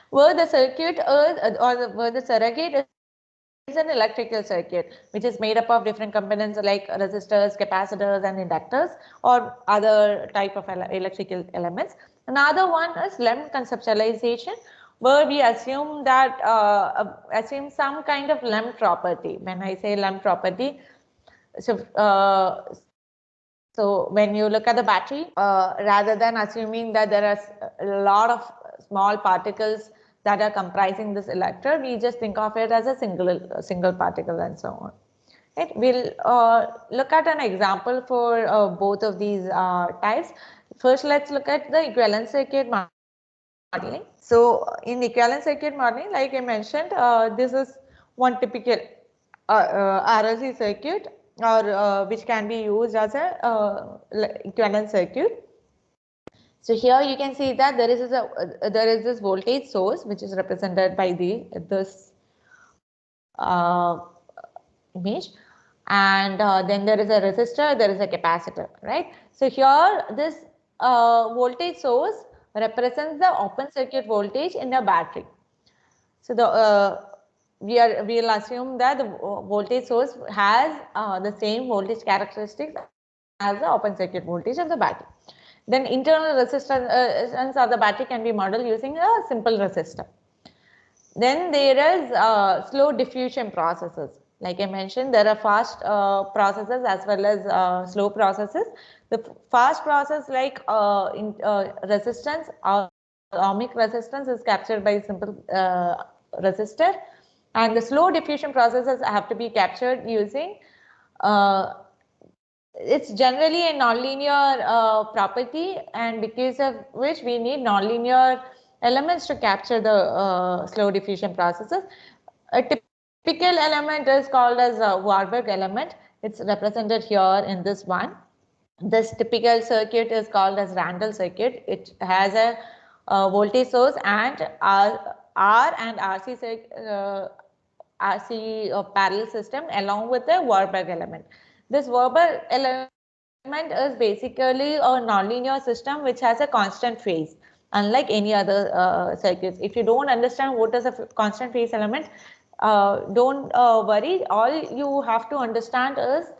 where the circuit where the surrogate is an electrical circuit which is made up of different components like resistors, capacitors, and inductors, or other type of electrical elements. Another one is LEM conceptualization, where we assume that assume some kind of LEM property. When I say LEM property, so when you look at the battery, rather than assuming that there are a lot of small particles that are comprising this electrode, we just think of it as a single particle and so on. Right? We'll look at an example for both of these types. First, let's look at the equivalent circuit modeling. So in equivalent circuit modeling, like I mentioned, this is one typical RLC circuit, or which can be used as a equivalent circuit. So here you can see that there is this voltage source which is represented by this image, and then there is a resistor, there is a capacitor, right? So here this voltage source represents the open circuit voltage in a battery. So we'll assume that the voltage source has the same voltage characteristics as the open circuit voltage of the battery. Then internal resistance of the battery can be modeled using a simple resistor. Then there is slow diffusion processes. Like I mentioned, there are fast processes as well as slow processes. The fast process like resistance or ohmic resistance is captured by simple resistor, and the slow diffusion processes have to be captured using it's generally a nonlinear property, and because of which we need nonlinear elements to capture the slow diffusion processes. A typical element is called as a Warburg element. It's represented here in this one. This typical circuit is called as Randall circuit. It has a voltage source and R and RC parallel system along with the Warburg element. This Warburg element is basically a nonlinear system which has a constant phase, unlike any other circuits. If you don't understand what is a constant phase element, don't worry. All you have to understand is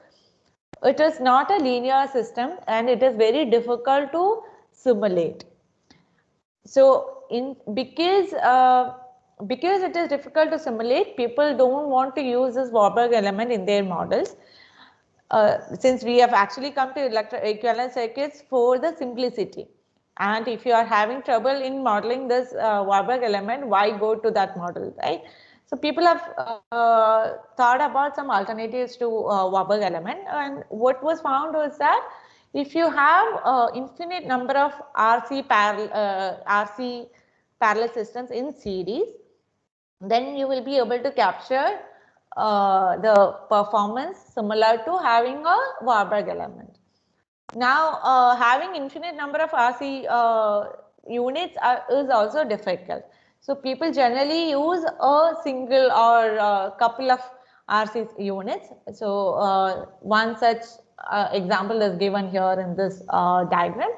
it is not a linear system and it is very difficult to simulate. So because it is difficult to simulate, people don't want to use this Warburg element in their models. Since we have actually come to equivalent circuits for the simplicity. And if you are having trouble in modeling this Warburg element, why go to that model, right? So people have thought about some alternatives to Warburg element, and what was found was that if you have infinite number of RC parallel systems in series, then you will be able to capture the performance similar to having a Warburg element. Now, having infinite number of RC units is also difficult. So people generally use a single or a couple of RC units. So one such example is given here in this diagram.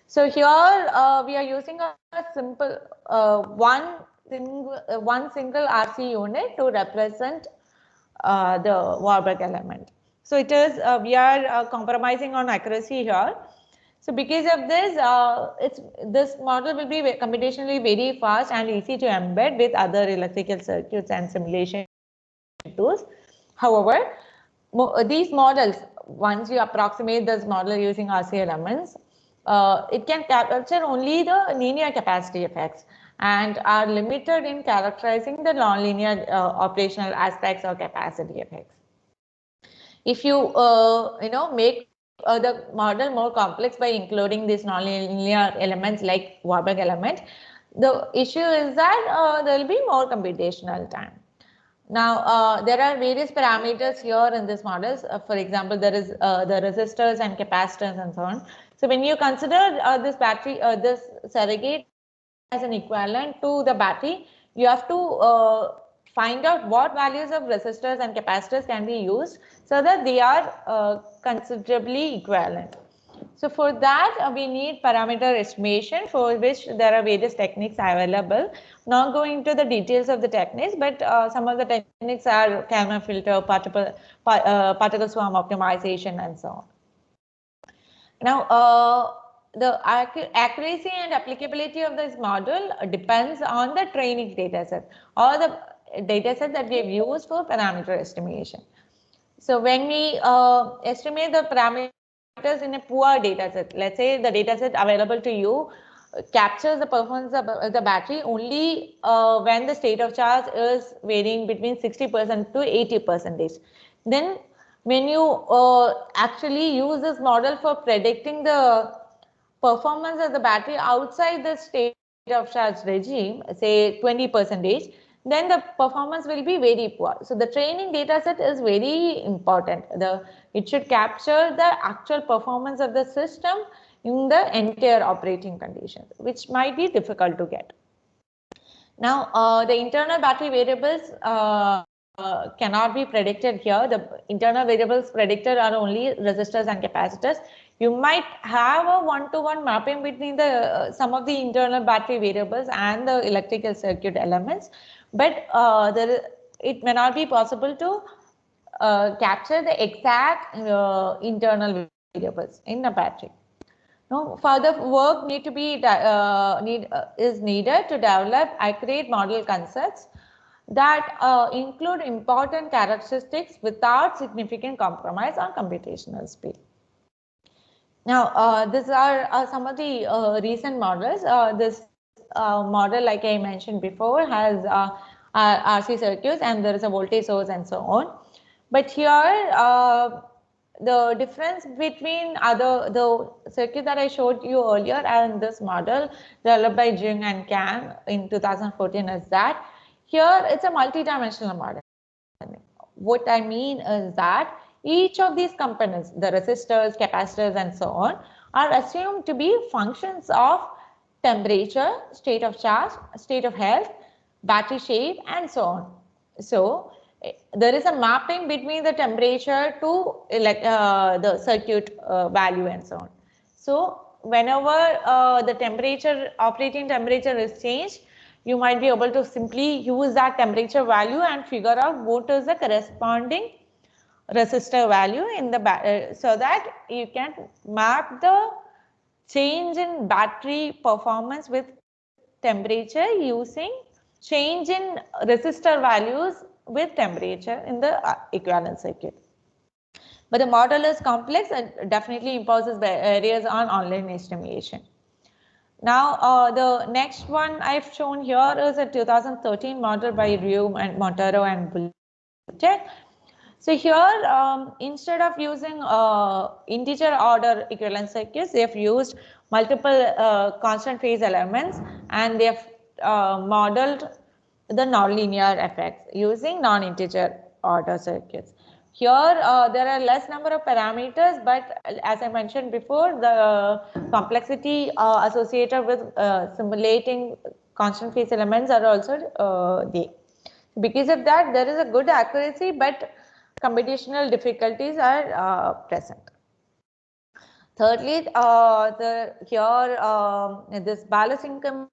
So here we are using a simple one single RC unit to represent the Warburg element. So it is we are compromising on accuracy here. So because of this, this model will be computationally very fast and easy to embed with other electrical circuits and simulation tools. However, these models, once you approximate this model using RC elements, it can capture only the linear capacity effects and are limited in characterizing the nonlinear operational aspects or capacity effects. If you make the model more complex by including these nonlinear elements like Warburg element, the issue is that there will be more computational time. Now, there are various parameters here in this models. For example, there is the resistors and capacitors and so on. So when you consider this battery, this surrogate as an equivalent to the battery, you have to find out what values of resistors and capacitors can be used so that they are considerably equivalent. So for that, we need parameter estimation, for which there are various techniques available. Not going into the details of the techniques, but some of the techniques are Kalman filter, particle swarm optimization, and so on. Now, the accuracy and applicability of this model depends on the training dataset or the dataset that we have used for parameter estimation. So when we estimate the parameters in a poor dataset, let's say the dataset available to you captures the performance of the battery only when the state of charge is varying between 60% to 80%. Then when you actually use this model for predicting the performance of the battery outside the state of charge regime, say 20%, then the performance will be very poor. So the training data set is very important. It should capture the actual performance of the system in the entire operating conditions, which might be difficult to get. Now, the internal battery variables cannot be predicted here. The internal variables predicted are only resistors and capacitors. You might have a one-to-one mapping between the some of the internal battery variables and the electrical circuit elements, but it may not be possible to capture the exact internal variables in the battery. Now, further work is needed to develop accurate model concepts that include important characteristics without significant compromise on computational speed. Now, these are some of the recent models. This model, like I mentioned before, has RC circuits and there is a voltage source and so on. But here, the difference between the circuit that I showed you earlier and this model developed by Jung and Kam in 2014 is that here it's a multi-dimensional model. What I mean is that each of these components, the resistors, capacitors, and so on, are assumed to be functions of temperature, state of charge, state of health, battery shape, and so on. So there is a mapping between the temperature to the circuit value and so on. So whenever the temperature, operating temperature is changed, you might be able to simply use that temperature value and figure out what is the corresponding resistor value in the so that you can map the change in battery performance with temperature using change in resistor values with temperature in the equivalent circuit. But the model is complex and definitely imposes barriers on online estimation. Now, the next one I've shown here is a 2013 model by Ryu and Montero and Bultek. So here, instead of using integer order equivalent circuits, they have used multiple constant phase elements and they have modeled the nonlinear effects using non-integer order circuits. Here, there are less number of parameters, but as I mentioned before, the complexity associated with simulating constant phase elements are also there. Because of that, there is a good accuracy, but computational difficulties are present. Thirdly, this Balasingham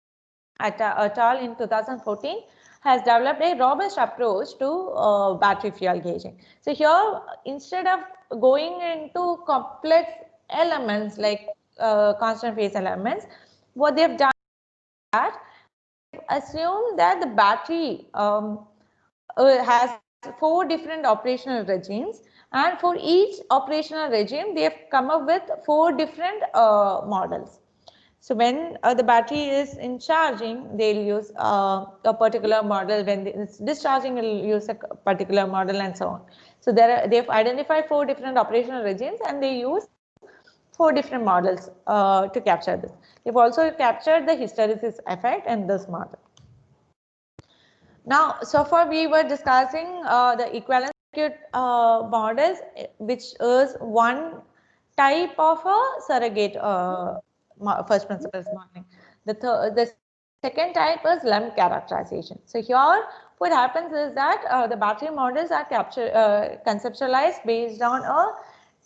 et al. In 2014 has developed a robust approach to battery fuel gauging. So here, instead of going into complex elements like constant phase elements, what they've done is that assume that the battery has 4 different operational regimes, And for each operational regime, they have come up with 4 different models. So when the battery is in charging, they'll use a particular model. When it's discharging, it'll use a particular model, and so on. So they've identified 4 different operational regimes, and they use 4 different models to capture this. They've also captured the hysteresis effect in this model. Now, so far we were discussing the equivalent circuit models, which is one type of a surrogate first principles modeling. The second type is lump characterization. So here what happens is that the battery models are conceptualized based on a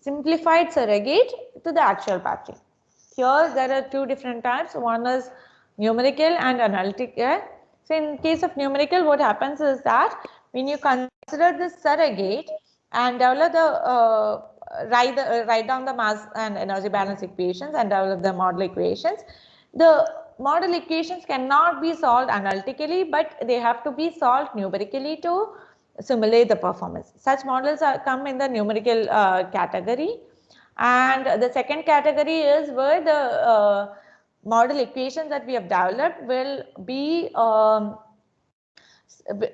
simplified surrogate to the actual battery. Here there are 2 different types. One is numerical and analytical. So in case of numerical, what happens is that when you consider this surrogate and develop the write down the mass and energy balance equations and develop the model equations, the model equations cannot be solved analytically, but they have to be solved numerically to simulate the performance. Such models come in the numerical category. And the second category is where the model equations that we have developed will be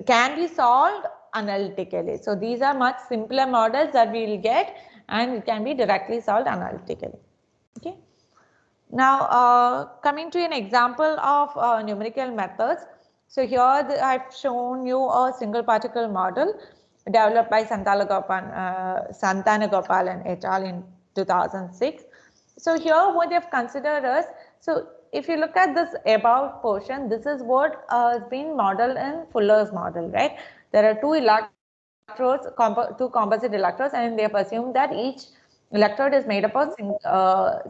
can be solved analytically. So these are much simpler models that we will get, and it can be directly solved analytically. Okay. Now coming to an example of numerical methods. So here I've shown you a single particle model developed by Santana Gopalan et al. In 2006. So here what they have considered is, so if you look at this above portion, this is what has been modeled in Fuller's model, right? There are 2 electrodes, 2 composite electrodes, and they have assumed that each electrode is made up of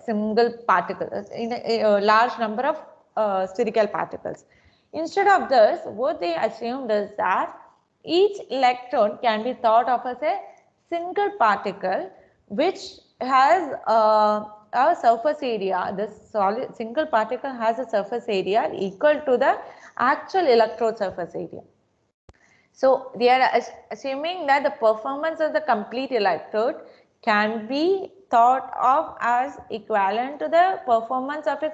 single particles in a large number of spherical particles. Instead of this, what they assumed is that each electrode can be thought of as a single particle which has a surface area. This solid single particle has a surface area equal to the actual electrode surface area. So they are assuming that the performance of the complete electrode can be thought of as equivalent to the performance of a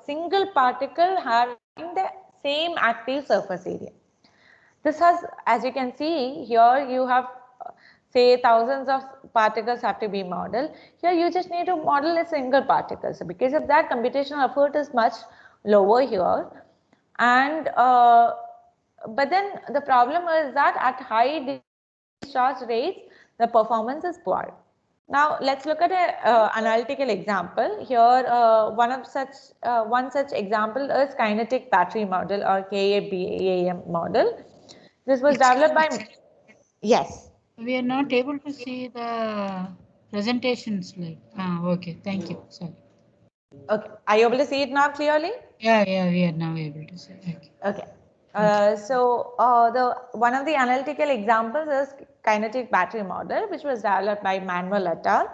single particle having the same active surface area. This has, as you can see here, you have say thousands of particles have to be modeled. Here you just need to model a single particle. So because of that, computational effort is much lower here. And but then the problem is that at high discharge rates, the performance is poor. Now let's look at an analytical example. Here one such example is kinetic battery model, or KABAM model. This was developed by, yes. We are not able to see the presentation slide. Okay, thank you. Sorry. Okay, are you able to see it now clearly? Yeah, we are now able to see. Okay. So one of the analytical examples is kinetic battery model, which was developed by Manuel et al.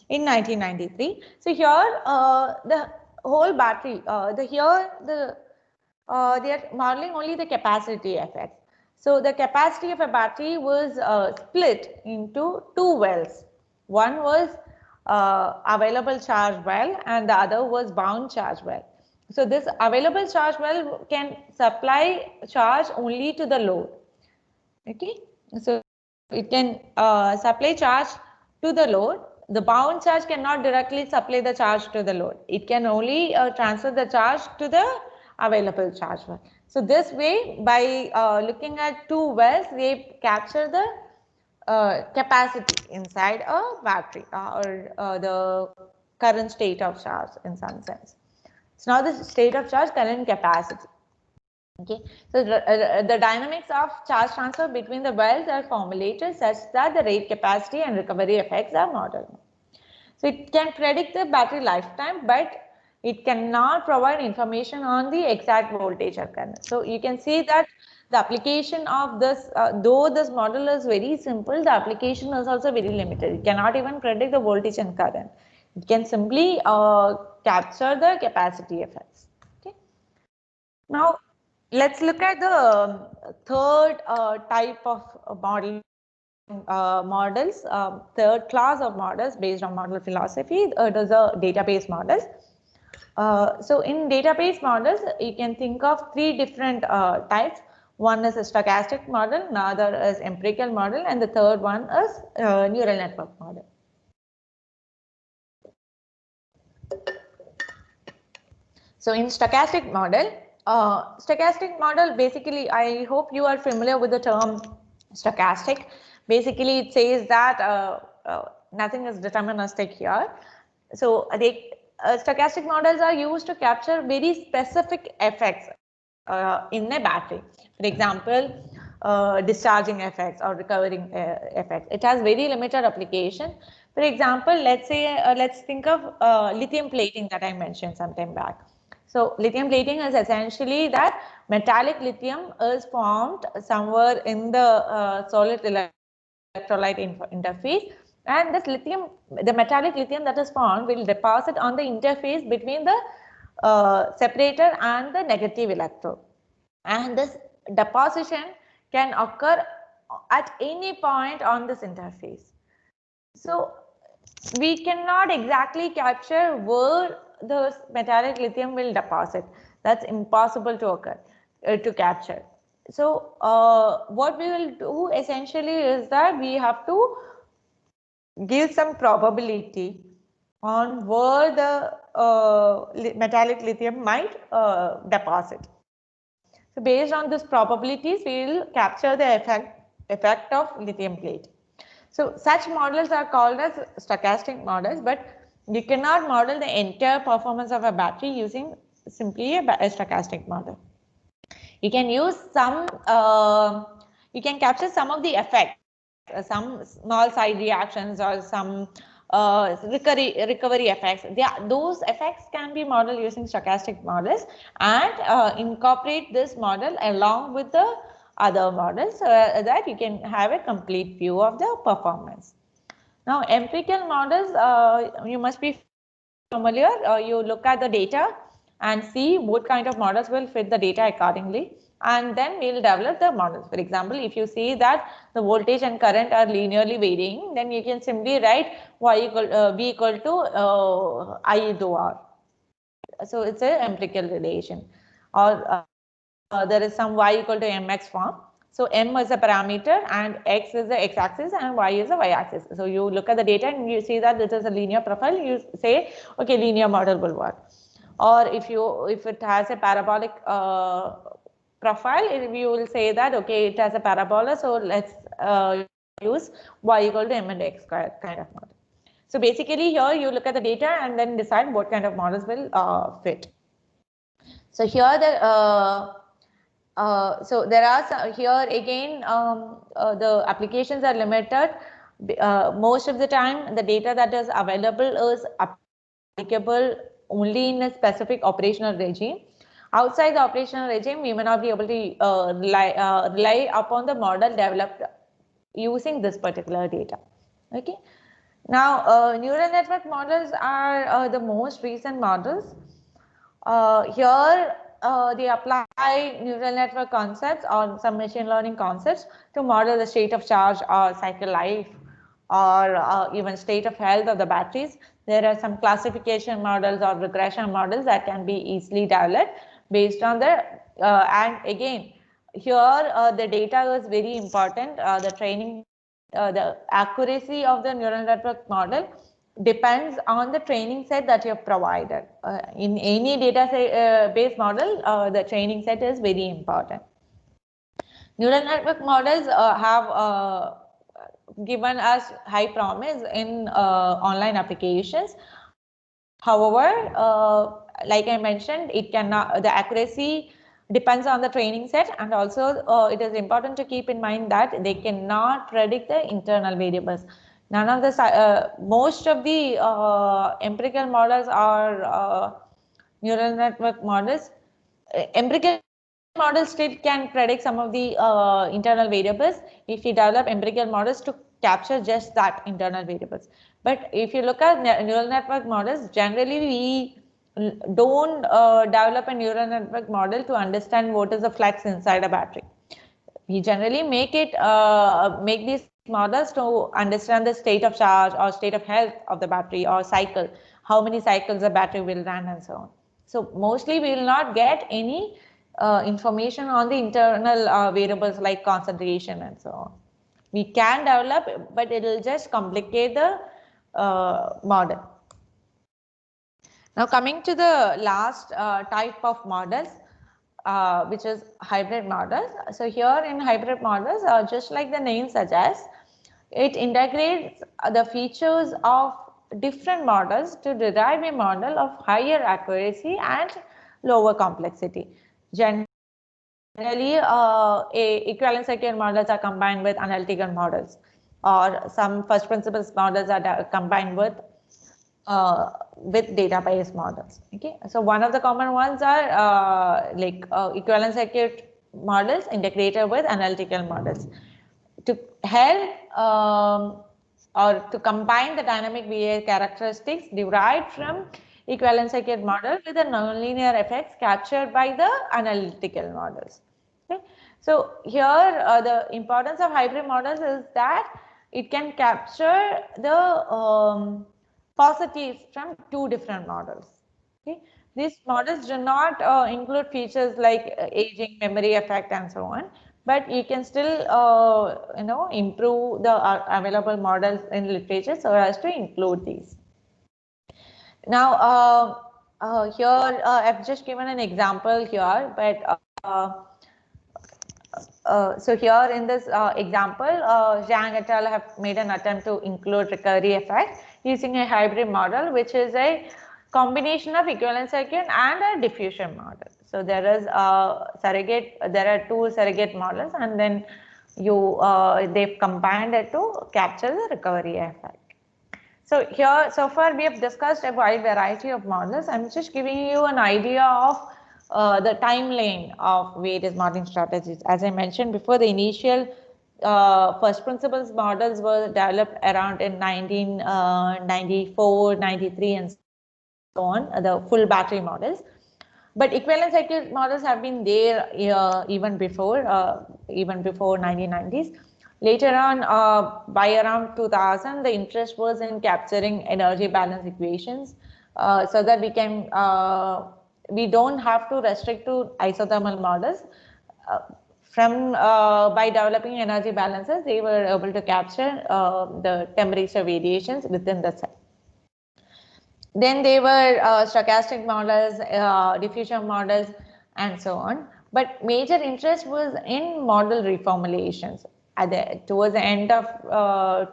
In 1993. So here the whole battery, they are modeling only the capacity effects. So the capacity of a battery was split into 2 wells. One was available charge well, and the other was bound charge well. So this available charge well can supply charge only to the load. Okay, so it can supply charge to the load. The bound charge cannot directly supply the charge to the load. It can only transfer the charge to the available charge well. So this way, by looking at 2 wells, they capture the capacity inside a battery or the current state of charge in some sense. It's not the state of charge, current capacity. Okay, so the dynamics of charge transfer between the wells are formulated such that the rate, capacity, and recovery effects are modeled. So it can predict the battery lifetime, but it cannot provide information on the exact voltage or current. So you can see that the application of this, though this model is very simple, the application is also very limited. It cannot even predict the voltage and current. It can simply capture the capacity effects. Okay. Now let's look at the third type of model models, third class of models based on model philosophy. It is a database models. So in database models, you can think of three different types. One is a stochastic model, another is empirical model, and the third one is neural network model. So in stochastic model, basically, I hope you are familiar with the term stochastic. Basically, it says that nothing is deterministic here. So stochastic models are used to capture very specific effects in a battery. For example, discharging effects or recovering effects. It has very limited application. For example, let's say, let's think of lithium plating that I mentioned some time back. So lithium plating is essentially that metallic lithium is formed somewhere in the solid electrolyte interface, and this lithium, the metallic lithium that is formed, will deposit on the interface between the separator and the negative electrode. And this deposition can occur at any point on this interface. So we cannot exactly capture where the metallic lithium will deposit. That's impossible to occur, to capture. So what we will do essentially is that we have to give some probability on where the metallic lithium might deposit. So based on these probabilities, we will capture the effect of lithium plate. So such models are called as stochastic models, but you cannot model the entire performance of a battery using simply a stochastic model. You can use some, you can capture some of the effects, some small side reactions or some recovery effects. Those effects can be modeled using stochastic models and incorporate this model along with the other models so that you can have a complete view of the performance. Now, empirical models, you must be familiar. You look at the data and see what kind of models will fit the data accordingly, and then we'll develop the models. For example, if you see that the voltage and current are linearly varying, then you can simply write V equal to I into R. So it's an empirical relation. Or there is some Y equal to mx form. So m is a parameter and x is the x-axis and y is the y-axis. So you look at the data and you see that this is a linear profile. You say, okay, linear model will work. Or if it has a parabolic profile, you will say that okay, it has a parabola. So let's use y equal to m and x squared kind of model. So basically here you look at the data and then decide what kind of models will fit. So here so there are some, here again the applications are limited. Most of the time the data that is available is applicable only in a specific operational regime. Outside the operational regime, we may not be able to rely upon the model developed using this particular data. Okay. Now, neural network models are the most recent models. Here, they apply neural network concepts or some machine learning concepts to model the state of charge or cycle life or even state of health of the batteries. There are some classification models or regression models that can be easily developed based on the, and again, here the data is very important. The training, the accuracy of the neural network model depends on the training set that you have provided. In any data based model, the training set is very important. Neural network models have given us high promise in online applications. However, like I mentioned, it cannot, the accuracy depends on the training set, and also it is important to keep in mind that they cannot predict the internal variables. None of the most of the empirical models are neural network models. Empirical models still can predict some of the internal variables if we develop empirical models to capture just that internal variables. But if you look at neural network models, generally we don't develop a neural network model to understand what is the flux inside a battery. We generally make it make these models to understand the state of charge or state of health of the battery or cycle, how many cycles the battery will run and so on. So mostly we will not get any information on the internal variables like concentration and so on. We can develop, but it will just complicate the model. Now coming to the last type of models, which is hybrid models. So here in hybrid models, just like the name suggests, it integrates the features of different models to derive a model of higher accuracy and lower complexity. Generally, equivalent circuit models are combined with analytical models, or some first principles models are combined with database models. Okay, so one of the common ones are equivalent circuit models integrated with analytical models to help or to combine the dynamic behavior characteristics derived from equivalent circuit model with the nonlinear effects captured by the analytical models. Okay, so here the importance of hybrid models is that it can capture the positives from two different models. Okay, these models do not include features like aging, memory effect, and so on. But you can still, improve the available models in literature so as to include these. Now, here I've just given an example here, but so here in this example, Zhang et al. Have made an attempt to include recovery effect using a hybrid model, which is a combination of equivalent circuit and a diffusion model. So there is a surrogate, there are two surrogate models, and then they've combined it to capture the recovery effect. So here, so far we have discussed a wide variety of models. I'm just giving you an idea of the timeline of various modeling strategies. As I mentioned before, the initial first principles models were developed around in 1994, 93, and so on, the full battery models. But equivalent circuit models have been there even before 1990s. Later on, by around 2000, the interest was in capturing energy balance equations so that we don't have to restrict to isothermal models. By developing energy balances, they were able to capture the temperature variations within the cell. Then they were stochastic models, diffusion models, and so on. But major interest was in model reformulations. Towards the end of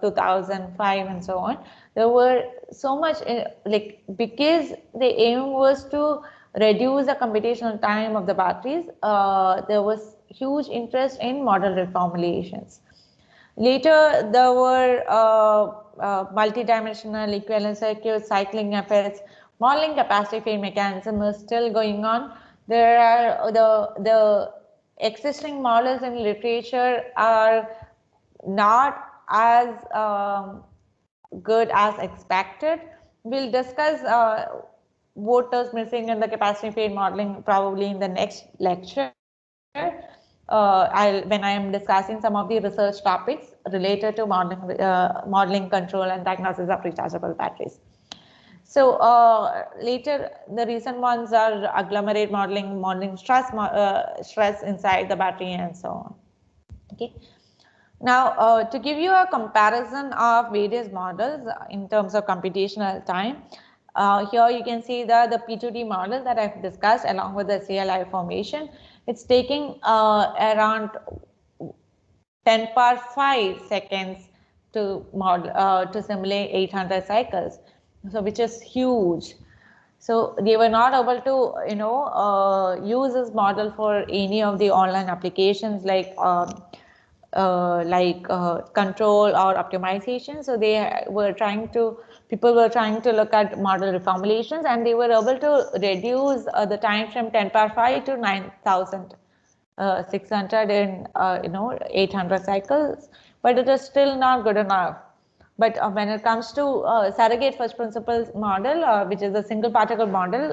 2005 and so on, there were so much because the aim was to reduce the computational time of the batteries. There was huge interest in model reformulations. Later, there were multidimensional equivalent circuits, cycling effects, modeling capacity field mechanism is still going on. There are the existing models in literature are not as good as expected. We'll discuss what is missing in the capacity field modeling probably in the next lecture. When I am discussing some of the research topics related to modeling control and diagnosis of rechargeable batteries. So later, the recent ones are agglomerate modeling stress inside the battery and so on. Okay. Now, to give you a comparison of various models in terms of computational time, here you can see the P2D model that I've discussed along with the CLI formation. It's taking around 10⁵ seconds to simulate 800 cycles, so which is huge. So they were not able to use this model for any of the online applications like control or optimization. So people were trying to look at model reformulations, and they were able to reduce the time from 10⁵ to 9600 in 800 cycles, but it is still not good enough. But when it comes to surrogate first principles model, which is a single particle model,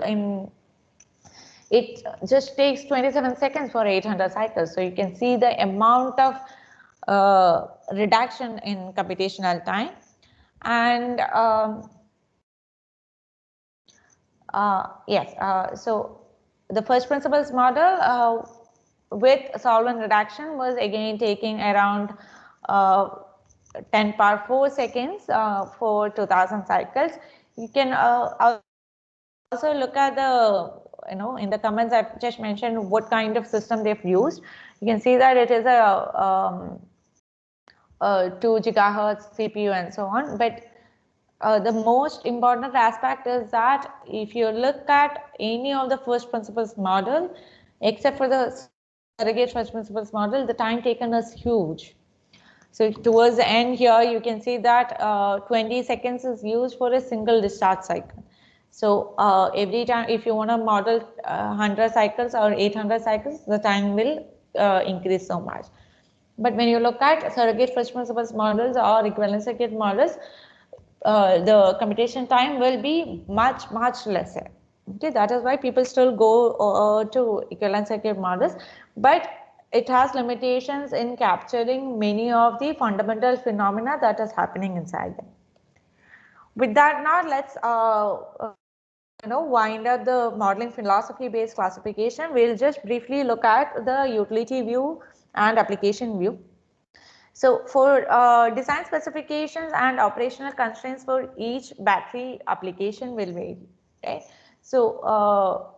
it just takes 27 seconds for 800 cycles. So you can see the amount of reduction in computational time. And yes, so the first principles model with solvent reduction was again taking around 10 power 4 seconds for 2000 cycles. You can also look at the, in the comments I've just mentioned what kind of system they've used. You can see that it is a 2 gigahertz CPU and so on. But the most important aspect is that if you look at any of the first principles model, except for the surrogate first principles model, the time taken is huge. So towards the end here, you can see that 20 seconds is used for a single discharge cycle. So every time, if you want to model 100 cycles or 800 cycles, the time will increase so much. But when you look at surrogate first principles models or equivalent circuit models, the computation time will be much lesser. Okay, that is why people still go to equivalent circuit models, but it has limitations in capturing many of the fundamental phenomena that is happening inside them. With that, now let's wind up the modeling philosophy based classification. We'll just briefly look at the utility view and application view. So for design specifications and operational constraints for each battery application will vary. Okay, so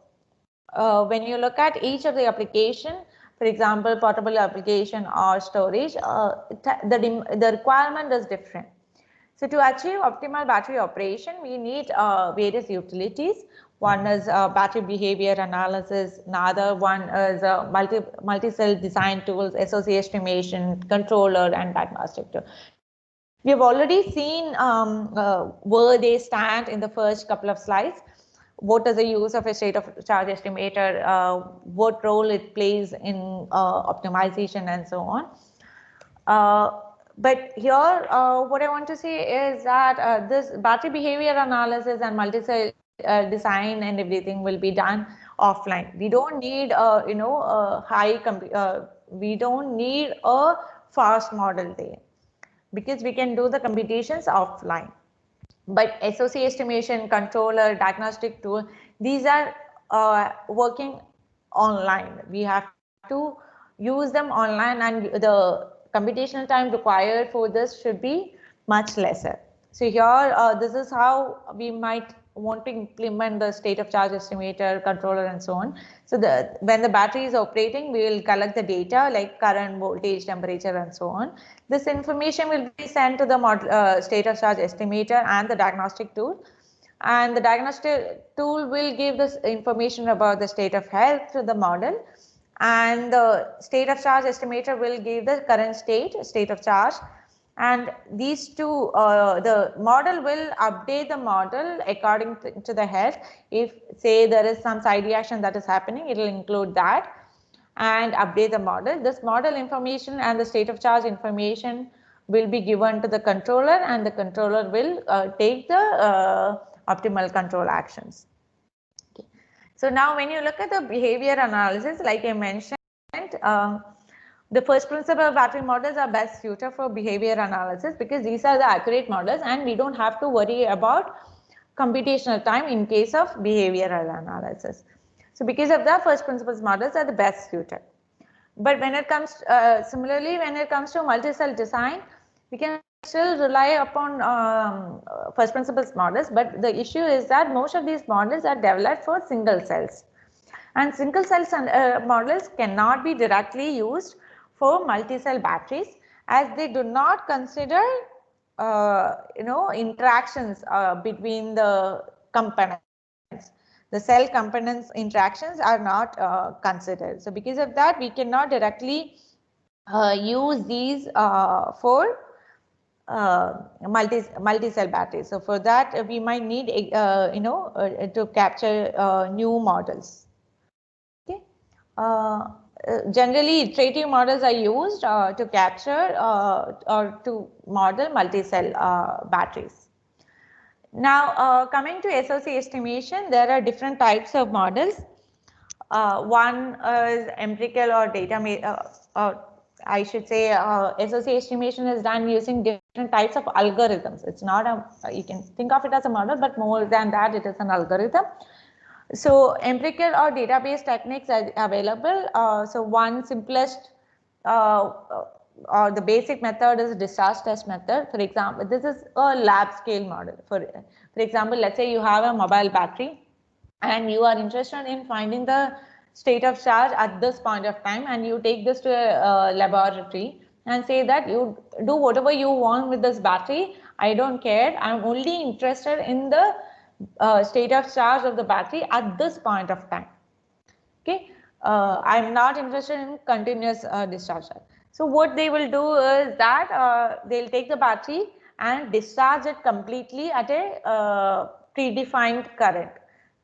when you look at each of the application, for example, portable application or storage, the requirement is different. So to achieve optimal battery operation, we need various utilities. One is battery behavior analysis, another one is multi-cell design tools, SOC estimation, controller, and diagnostic tool. We have already seen where they stand in the first couple of slides. What is the use of a state of charge estimator, what role it plays in optimization and so on. But here, what I want to say is that this battery behavior analysis and multi-cell design and everything will be done offline. We don't need, we don't need a fast model there, because we can do the computations offline. But SOC estimation, controller, diagnostic tool, these are working online. We have to use them online, and the computational time required for this should be much lesser. So here, this is how we might want to implement the state of charge estimator, controller, and so on. So when the battery is operating, we will collect the data like current, voltage, temperature, and so on. This information will be sent to the state of charge estimator and the diagnostic tool. And the diagnostic tool will give this information about the state of health to the model. And the state of charge estimator will give the current state of charge. And these two, the model will update the model according to the health. If say there is some side reaction that is happening, it will include that and update the model. This model information and the state of charge information will be given to the controller, and the controller will take the optimal control actions. Okay. So now when you look at the behavior analysis, like I mentioned, the first principle battery models are best suited for behavior analysis because these are the accurate models and we don't have to worry about computational time in case of behavioral analysis. So because of that, first principles models are the best suited. But when it comes, similarly, when it comes to multi-cell design, we can still rely upon first principles models, but the issue is that most of these models are developed for single cells. And single cell models cannot be directly used for multi-cell batteries, as they do not consider interactions between the components. The cell components interactions are not considered. So because of that, we cannot directly use these for multi-cell batteries. So for that, we might need to capture new models. Okay. Generally, iterative models are used to capture or to model multi-cell batteries. Now, coming to SOC estimation, there are different types of models. One is empirical or data I should say SOC estimation is done using different types of algorithms. It's not you can think of it as a model, but more than that, it is an algorithm. So empirical or database techniques are available. So one simplest or the basic method is discharge test method. For example, this is a lab scale model. For example, let's say you have a mobile battery and you are interested in finding the state of charge at this point of time, and you take this to a laboratory and say that you do whatever you want with this battery. I don't care. I'm only interested in the state of charge of the battery at this point of time. Okay, I'm not interested in continuous discharge. So what they will do is that they'll take the battery and discharge it completely at a predefined current,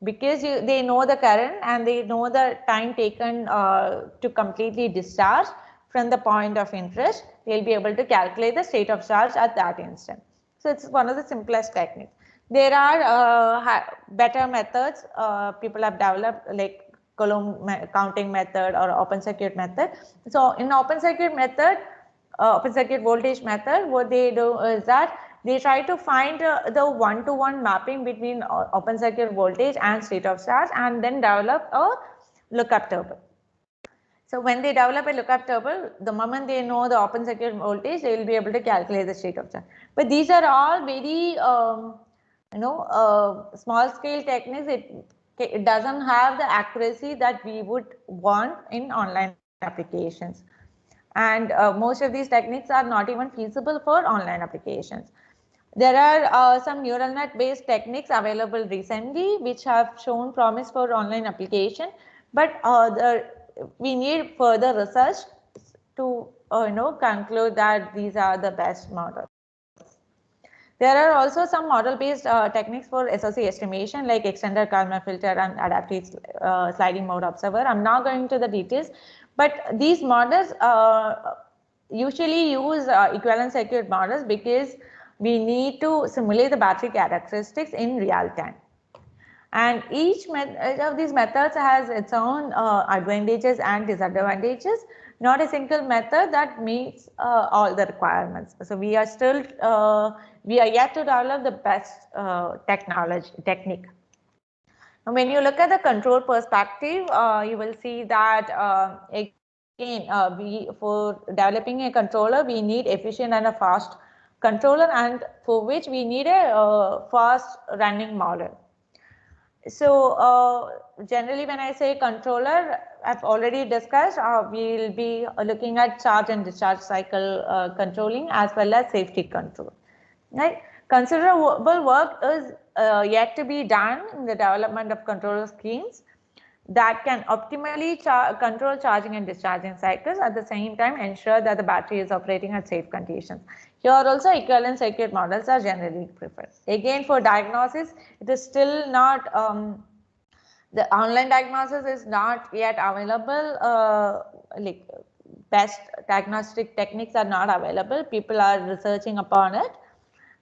because they know the current and they know the time taken to completely discharge from the point of interest. They'll be able to calculate the state of charge at that instant. So it's one of the simplest techniques. There are better methods people have developed, like Coulomb counting method or open circuit method. So in open circuit method, open circuit voltage method, what they do is that they try to find the one-to-one mapping between open circuit voltage and state of charge, and then develop a lookup table. So when they develop a lookup table, the moment they know the open circuit voltage, they will be able to calculate the state of charge. But these are all very small scale techniques. It doesn't have the accuracy that we would want in online applications. And most of these techniques are not even feasible for online applications. There are some neural net based techniques available recently which have shown promise for online application, but we need further research to conclude that these are the best models. There are also some model-based techniques for SOC estimation, like extended Kalman filter and adaptive sliding mode observer. I'm not going into the details, but these models usually use equivalent circuit models because we need to simulate the battery characteristics in real time. And each of these methods has its own advantages and disadvantages. Not a single method that meets all the requirements. So we are still we are yet to develop the best technique. Now, when you look at the control perspective, you will see that again, for developing a controller, we need efficient and a fast controller, and for which we need a fast running model. So generally, when I say controller, I've already discussed, we'll be looking at charge and discharge cycle controlling as well as safety control. Right? Considerable work is yet to be done in the development of controller schemes that can optimally control charging and discharging cycles, at the same time ensure that the battery is operating at safe conditions. Here also equivalent circuit models are generally preferred. Again, for diagnosis, it is still not, the online diagnosis is not yet available, like best diagnostic techniques are not available. People are researching upon it.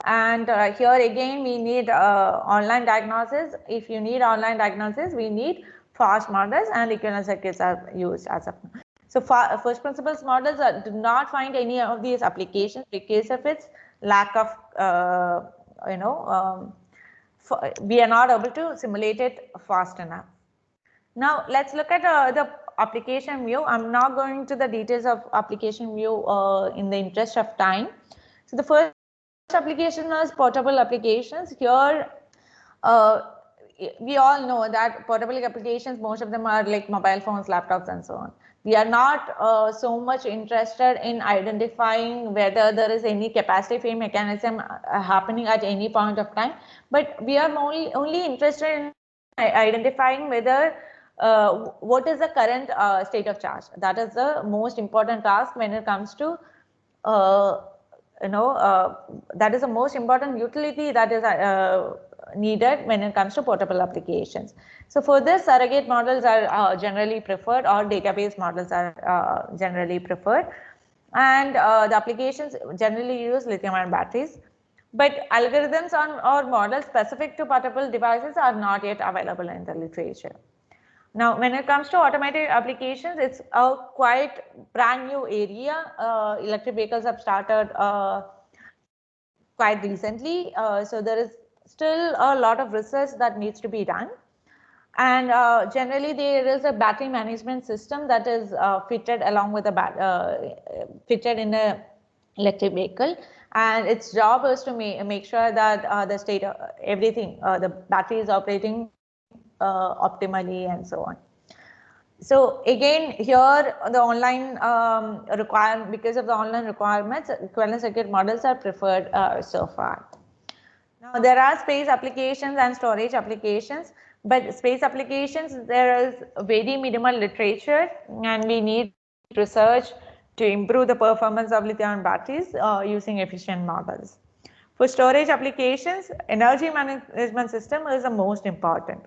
And here again, we need online diagnosis. If you need online diagnosis, we need fast models, and equivalent circuits are used as of now. So first principles models do not find any of these applications because of its lack of, we are not able to simulate it fast enough. Now let's look at the application view. I'm not going to the details of application view in the interest of time. So the first application is portable applications. Here, we all know that portable applications, most of them are like mobile phones, laptops, and so on. We are not so much interested in identifying whether there is any capacity fail mechanism happening at any point of time, but we are only interested in identifying whether what is the current state of charge. That is the most important task when it comes to that is the most important utility that is needed when it comes to portable applications. So for this, surrogate models are generally preferred, or database models are generally preferred, and the applications generally use lithium-ion batteries. But algorithms or models specific to portable devices are not yet available in the literature. Now, when it comes to automated applications, it's a quite brand new area. Electric vehicles have started quite recently. So there is still a lot of research that needs to be done. And generally, there is a battery management system that is fitted along with fitted in a electric vehicle, and its job is to make sure that the state everything the battery is operating optimally and so on. So again, here the online because of the online requirements, equivalent circuit models are preferred so far. Now there are space applications and storage applications, but space applications, there is very minimal literature and we need research to improve the performance of lithium batteries using efficient models. For storage applications, energy management system is the most important,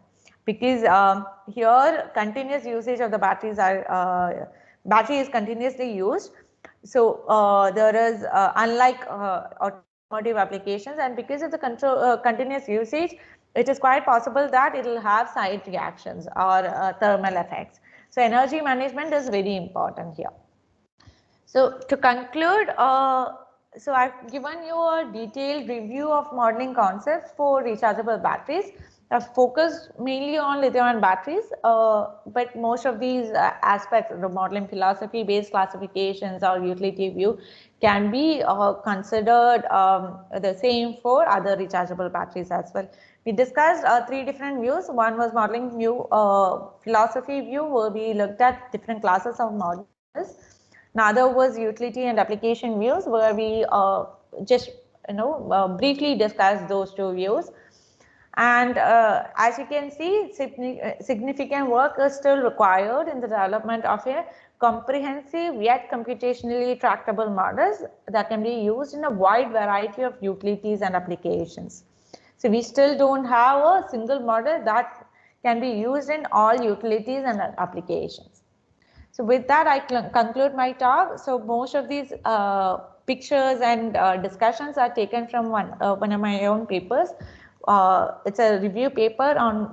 because here continuous usage of the batteries are battery is continuously used. So there is unlike automotive applications, and because of the continuous usage, it is quite possible that it will have side reactions or thermal effects. So energy management is very important here. So to conclude, so I've given you a detailed review of modeling concepts for rechargeable batteries. I've focused mainly on lithium-ion batteries, but most of these aspects of the modeling philosophy, based classifications or utility view can be considered the same for other rechargeable batteries as well. We discussed 3 different views. One was modeling view, philosophy view, where we looked at different classes of models. Another was utility and application views, where we just briefly discussed those 2 views. And as you can see, significant work is still required in the development of a comprehensive yet computationally tractable models that can be used in a wide variety of utilities and applications. So we still don't have a single model that can be used in all utilities and applications. So with that, I conclude my talk. So most of these pictures and discussions are taken from one of my own papers. It's a review paper on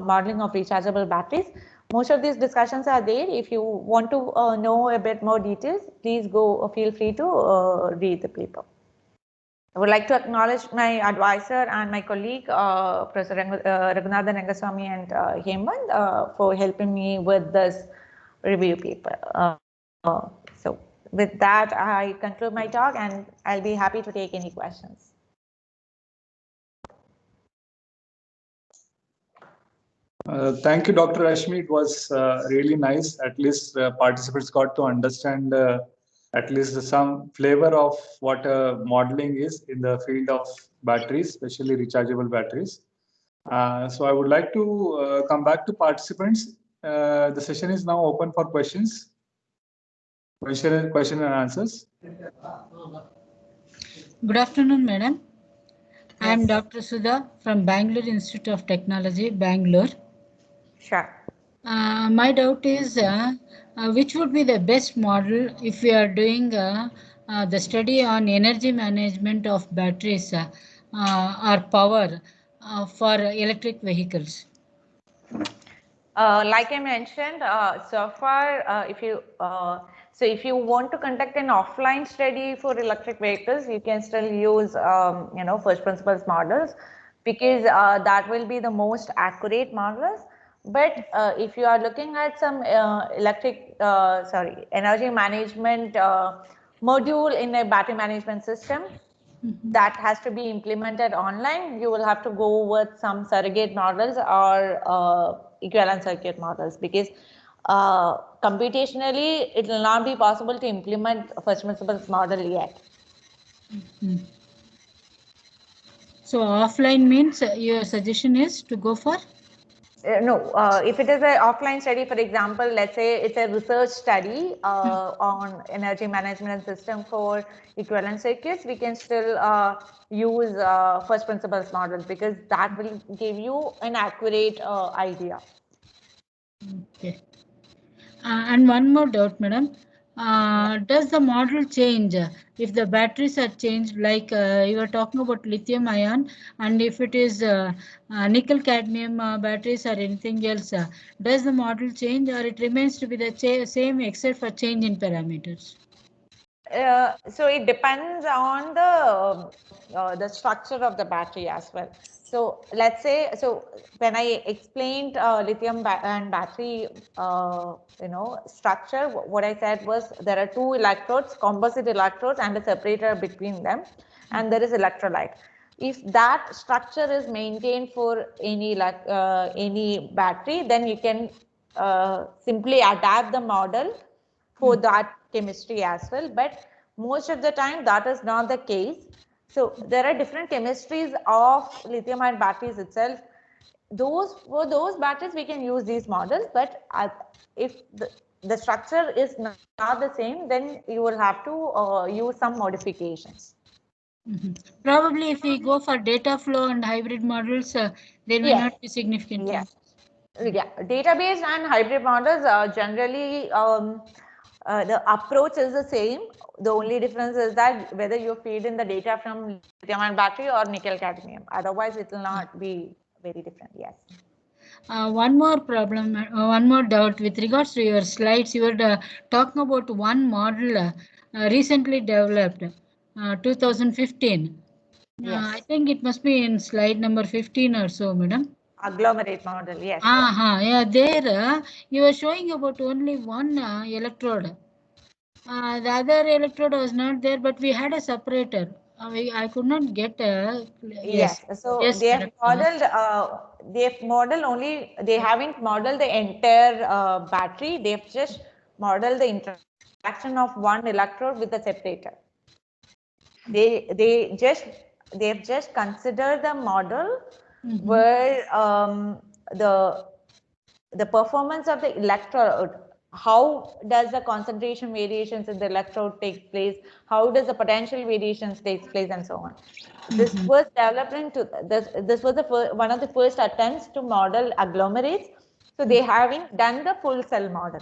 modeling of rechargeable batteries. Most of these discussions are there. If you want to know a bit more details, please feel free to read the paper. I would like to acknowledge my advisor and my colleague, Professor Raghunathan Rangaswamy and Hemant, for helping me with this review paper. So with that, I conclude my talk and I'll be happy to take any questions. Thank you, Dr. Rashmi. It was really nice. At least participants got to understand at least some flavor of what modeling is in the field of batteries, especially rechargeable batteries. So I would like to come back to participants. The session is now open for questions. Question and answers. Good afternoon, madam. I am Dr. Sudha from Bangalore Institute of Technology, Bangalore. Sure. My doubt is which would be the best model if we are doing the study on energy management of batteries or power for electric vehicles? Like I mentioned, so far, if you want to conduct an offline study for electric vehicles, you can still use first principles models, because that will be the most accurate models. But if you are looking at some energy management module in a battery management system, that has to be implemented online, you will have to go with some surrogate models or equivalent circuit models, because computationally it will not be possible to implement a first principles model yet. So offline means your suggestion is to go for? No, if it is an offline study, for example, let's say it's a research study on energy management system for equivalent circuits, we can still use first principles models, because that will give you an accurate idea. Okay. And one more doubt, madam. does the model change if the batteries are changed? Like you were talking about lithium ion, and if it is nickel cadmium batteries or anything else, does the model change or it remains to be the same except for change in parameters? So it depends on the structure of the battery as well. So let's say, so when I explained lithium and battery, structure, what I said was there are two electrodes, composite electrodes, and a separator between them, and there is electrolyte. If that structure is maintained for any battery, then you can simply adapt the model for that chemistry as well, but most of the time that is not the case. So there are different chemistries of lithium ion batteries itself. For those batteries we can use these models, but if the structure is not the same, then you will have to use some modifications. Probably if we go for data flow and hybrid models, there may not be significant change. Yeah, database and hybrid models generally the approach is the same. The only difference is that whether you feed in the data from lithium ion battery or nickel cadmium. Otherwise, it will not be very different. Yes. One more problem, one more doubt with regards to your slides. You were talking about one model recently developed, 2015. Yes. I think it must be in slide number 15 or so, madam. Agglomerate model, yes. Yeah, there you were showing about only one electrode. The other electrode was not there, but we had a separator. I could not get a Yes. So yes, they have correct. modeled only. They haven't modeled the entire battery. They've just modeled the interaction of one electrode with the separator. They've just considered the model where the performance of the electrode, how does the concentration variations in the electrode take place, how does the potential variations take place, and so on. This was developed into this was one of the first attempts to model agglomerates. So they haven't done the full cell model.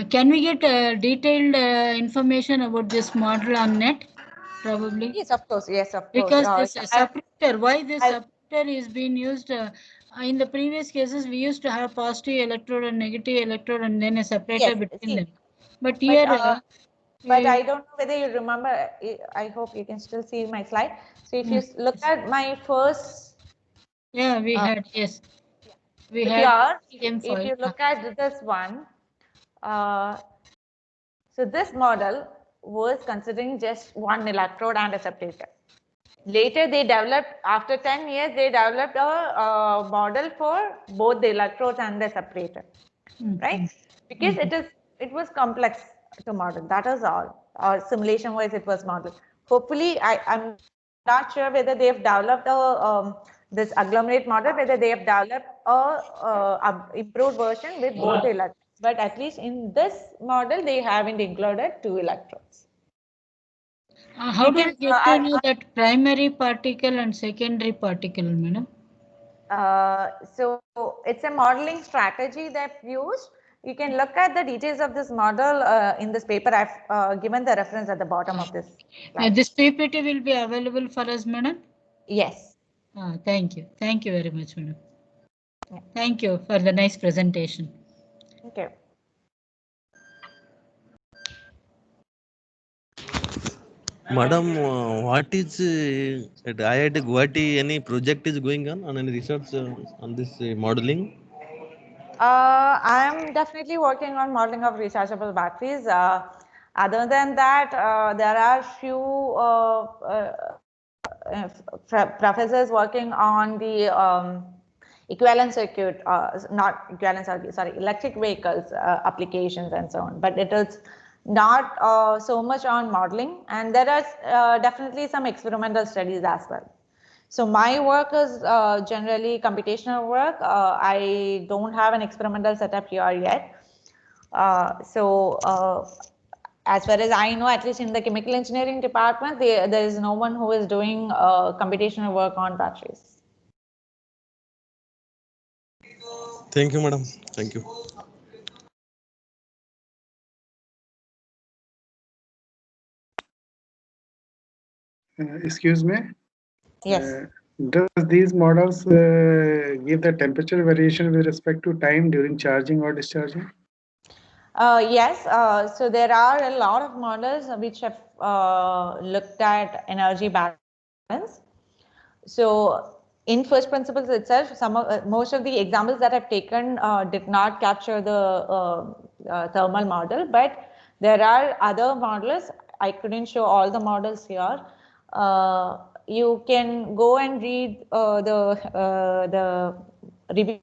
Can we get detailed information about this model on net? Probably. Yes, of course. Yes, of course. Because this separator, why this separator is being used? In the previous cases, we used to have positive electrode and negative electrode, and then a separator between them. But here, but I don't know whether you remember. I hope you can still see my slide. So if you look at my first, yeah, we had yes, we had. Here, if you look at this one, so this model was considering just one electrode and a separator. Later, they developed, after 10 years, they developed a model for both the electrodes and the separator, right? Because it was complex to model. That is all. Or simulation wise, it was modeled. Hopefully, I'm not sure whether they have developed this agglomerate model, whether they have developed a improved version with both the electrodes. But at least in this model, they haven't included two electrodes. How do you get to know that primary particle and secondary particle, madam? So it's a modeling strategy that used. You can look at the details of this model in this paper. I've given the reference at the bottom of this slide. This PPT will be available for us, madam? Yes. Thank you. Thank you very much, madam. Yeah. Thank you for the nice presentation. Thank you. Madam, what is at IIT Guwahati, any project is going on any research on this modeling? I am definitely working on modeling of rechargeable batteries. Other than that, there are few professors working on the equivalent circuit, not equivalent circuit, sorry, electric vehicles applications and so on. But it is not so much on modeling, and there are definitely some experimental studies as well. So my work is generally computational work. I don't have an experimental setup here yet. As far as I know, at least in the chemical engineering department, there is no one who is doing computational work on batteries. Thank you, madam. Thank you. Excuse me. Yes. Does these models give the temperature variation with respect to time during charging or discharging? Yes, so there are a lot of models which have looked at energy balance. So in first principles itself, most of the examples that I've taken did not capture the thermal model, but there are other models. I couldn't show all the models here. You can go and read the review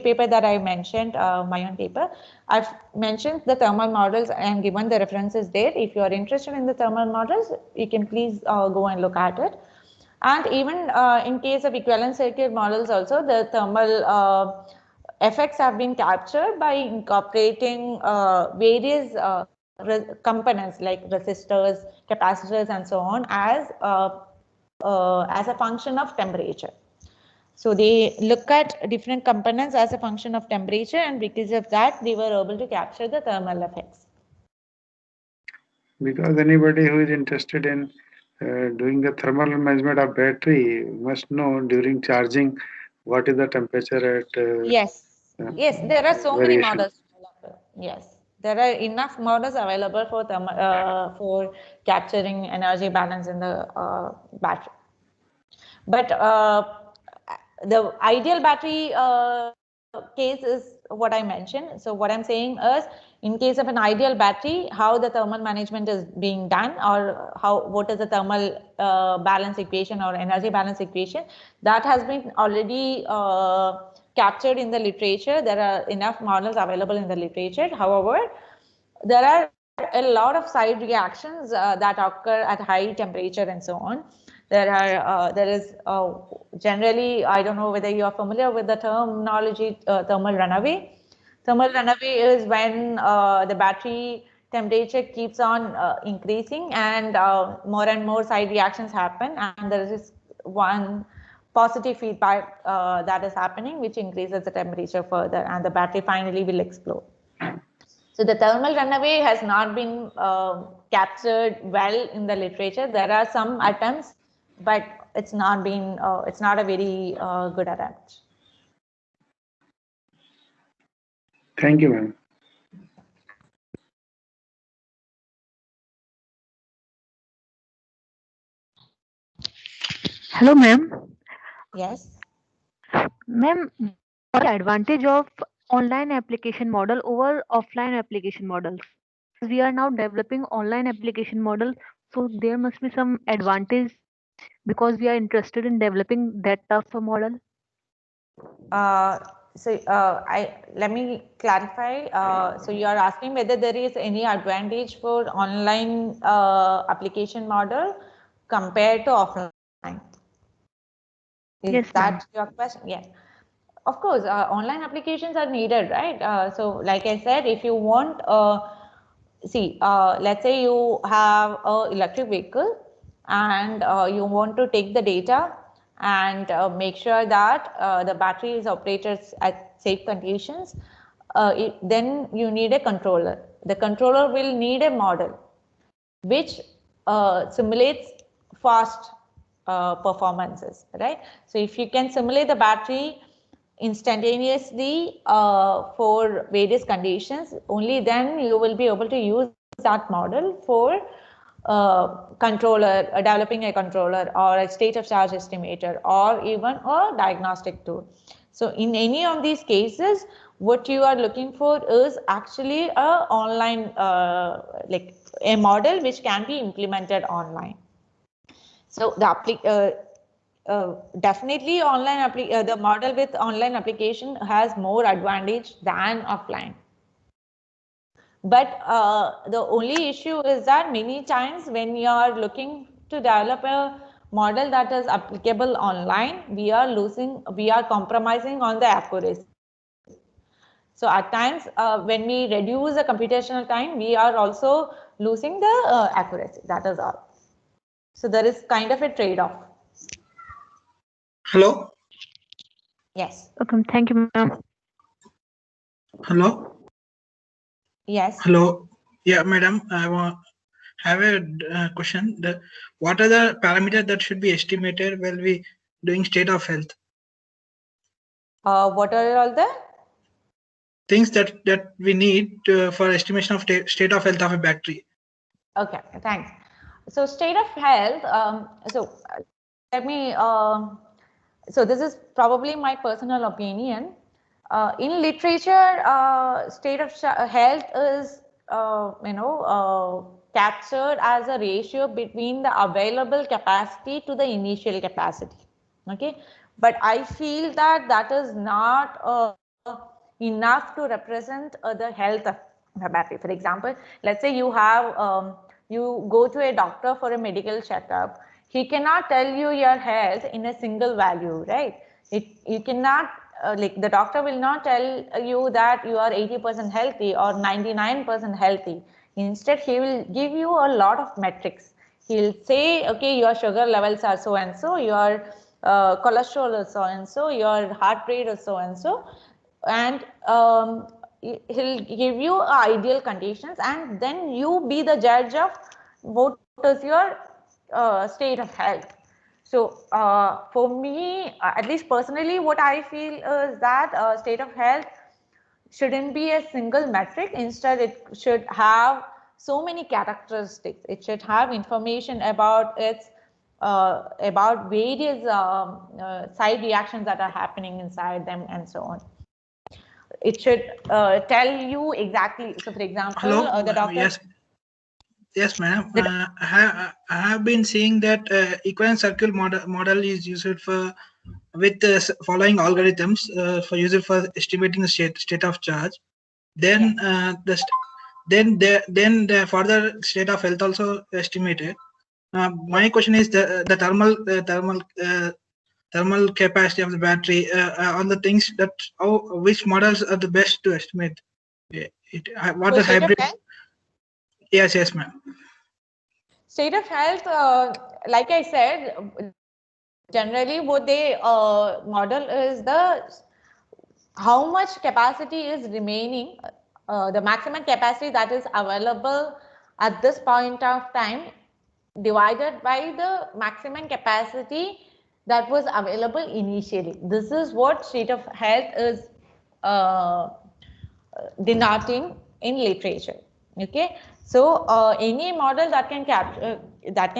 paper that I mentioned, my own paper. I've mentioned the thermal models and given the references there. If you are interested in the thermal models, you can please go and look at it. And even in case of equivalent circuit models also, the thermal effects have been captured by incorporating various components like resistors, capacitors, and so on as a function of temperature. So they look at different components as a function of temperature, and because of that, they were able to capture the thermal effects. Because anybody who is interested in doing the thermal management of battery must know during charging what is the temperature at. Yes, yes, there are so many variation. models available. Yes, there are enough models available for capturing energy balance in the battery. But the ideal battery case is what I mentioned. So what I'm saying is, in case of an ideal battery, how the thermal management is being done, or what is the thermal balance equation or energy balance equation, that has been already captured in the literature. There are enough models available in the literature. However, there are a lot of side reactions that occur at high temperature and so on. There is generally, I don't know whether you are familiar with the terminology thermal runaway. Thermal runaway is when the battery temperature keeps on increasing and more side reactions happen, and there is one positive feedback that is happening which increases the temperature further, and the battery finally will explode. So the thermal runaway has not been captured well in the literature. There are some attempts, but it's not been it's not a very good attempt. Thank you, ma'am. Hello, ma'am. Yes. Ma'am, what is the advantage of online application model over offline application models? We are now developing online application model, so there must be some advantage because we are interested in developing that type of model. Let me clarify. So you are asking whether there is any advantage for online application model compared to offline. Is Yes, that ma'am. your question? Yeah. Of course, online applications are needed, right? So like I said, if you want, let's say you have an electric vehicle and you want to take the data and make sure that the battery is operated at safe conditions, then you need a controller. The controller will need a model which simulates fast performances, right? So if you can simulate the battery instantaneously for various conditions, only then you will be able to use that model for developing a controller or a state of charge estimator or even a diagnostic tool. So in any of these cases, what you are looking for is actually a online, like a model which can be implemented online. So the definitely online the model with online application has more advantage than offline. But the only issue is that many times when you are looking to develop a model that is applicable online, we are compromising on the accuracy. So at times when we reduce the computational time, we are also losing the accuracy. That is all. So there is kind of a trade-off. Hello. Yes. Okay, thank you, ma'am. Hello. Yes. Hello. Yeah, madam. have a question. What are the parameters that should be estimated while we doing state of health? What are all the Things that we need for estimation of state of health of a battery? Okay, thanks. So state of health. Let me. So this is probably my personal opinion. In literature, state of health is captured as a ratio between the available capacity to the initial capacity. Okay, but I feel that that is not enough to represent the health of the battery. For example, let's say you have you go to a doctor for a medical checkup. He cannot tell you your health in a single value, right? You cannot like the doctor will not tell you that you are 80% healthy or 99% healthy. Instead, he will give you a lot of metrics. He'll say, okay, your sugar levels are so and so, your cholesterol is so and so, your heart rate is so and so, and he'll give you ideal conditions, and then you be the judge of what is your state of health. So for me, at least personally, what I feel is that state of health shouldn't be a single metric. Instead, it should have so many characteristics. It should have information about its about various side reactions that are happening inside them and so on. It should tell you exactly. So, for example, Hello? the doctor. Yes, madam. I have been seeing that equivalent circuit model is used for with following algorithms for user for estimating the state of charge. Then the further state of health also estimated. My question is the thermal capacity of the battery on the things that which models are the best to estimate. What the hybrid? Yes, ma'am. State of health, like I said, generally what they model is how much capacity is remaining, the maximum capacity that is available at this point of time divided by the maximum capacity that was available initially. This is what state of health is denoting in literature. Okay, so any model that can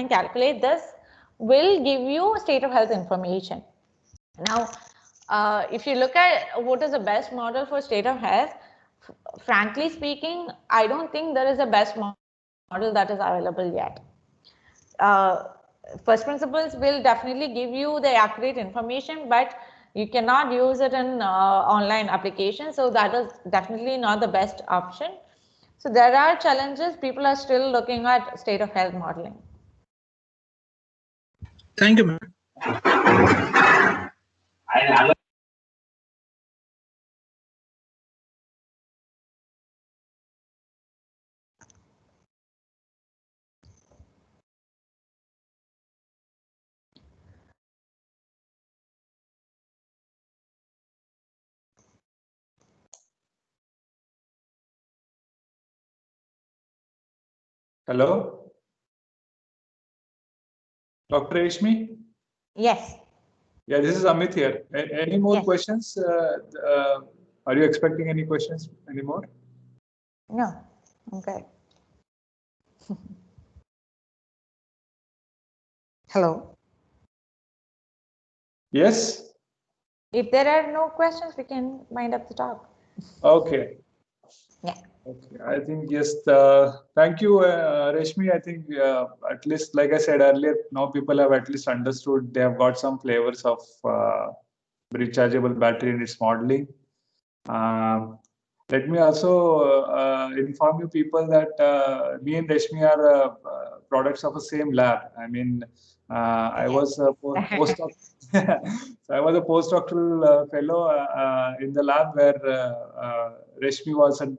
calculate this will give you state of health information. Now, if you look at what is the best model for state of health, frankly speaking, I don't think there is a best model that is available yet. First principles will definitely give you the accurate information, but you cannot use it in online applications. So that is definitely not the best option. So there are challenges. People are still looking at state of health modeling. Thank you, ma'am. Hello, Dr. Reshmi? Yes. Yeah, this is Amit here. Any more questions? Are you expecting any questions anymore? No. Okay. Hello. Yes. If there are no questions, we can wind up the talk. Okay. Yeah. Okay. I think yes. Thank you, Reshmi. I think at least, like I said earlier, now people have at least understood. They have got some flavors of rechargeable battery and its modeling. Let me also inform you people that me and Reshmi are products of the same lab. I mean, I was a postdoc. So I was a postdoctoral fellow in the lab where Reshmi was a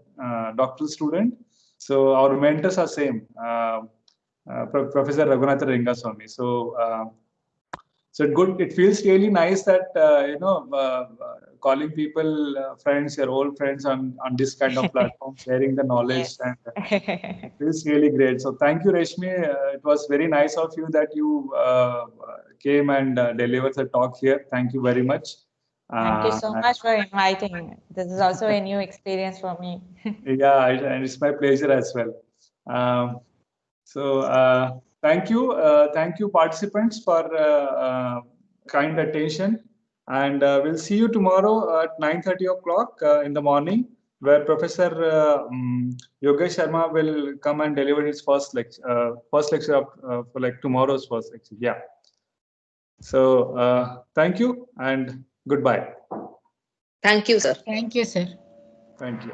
doctoral student. So our mentors are same, Professor Raghunatha Rengaswamy. So, so good. It feels really nice that calling people, friends, your old friends on this kind of platform, sharing the knowledge. Yes. And it is really great. So thank you, Reshmi. It was very nice of you that you came and delivered the talk here. Thank you very much. Thank you so much for inviting me. This is also a new experience for me. Yeah, and it's my pleasure as well. Thank you participants for kind attention, and we'll see you tomorrow at 9:30 o'clock in the morning, where Professor Yogesh Sharma will come and deliver his first lecture for like tomorrow's first lecture. Yeah. So thank you and goodbye. Thank you, sir. Thank you, sir. Thank you.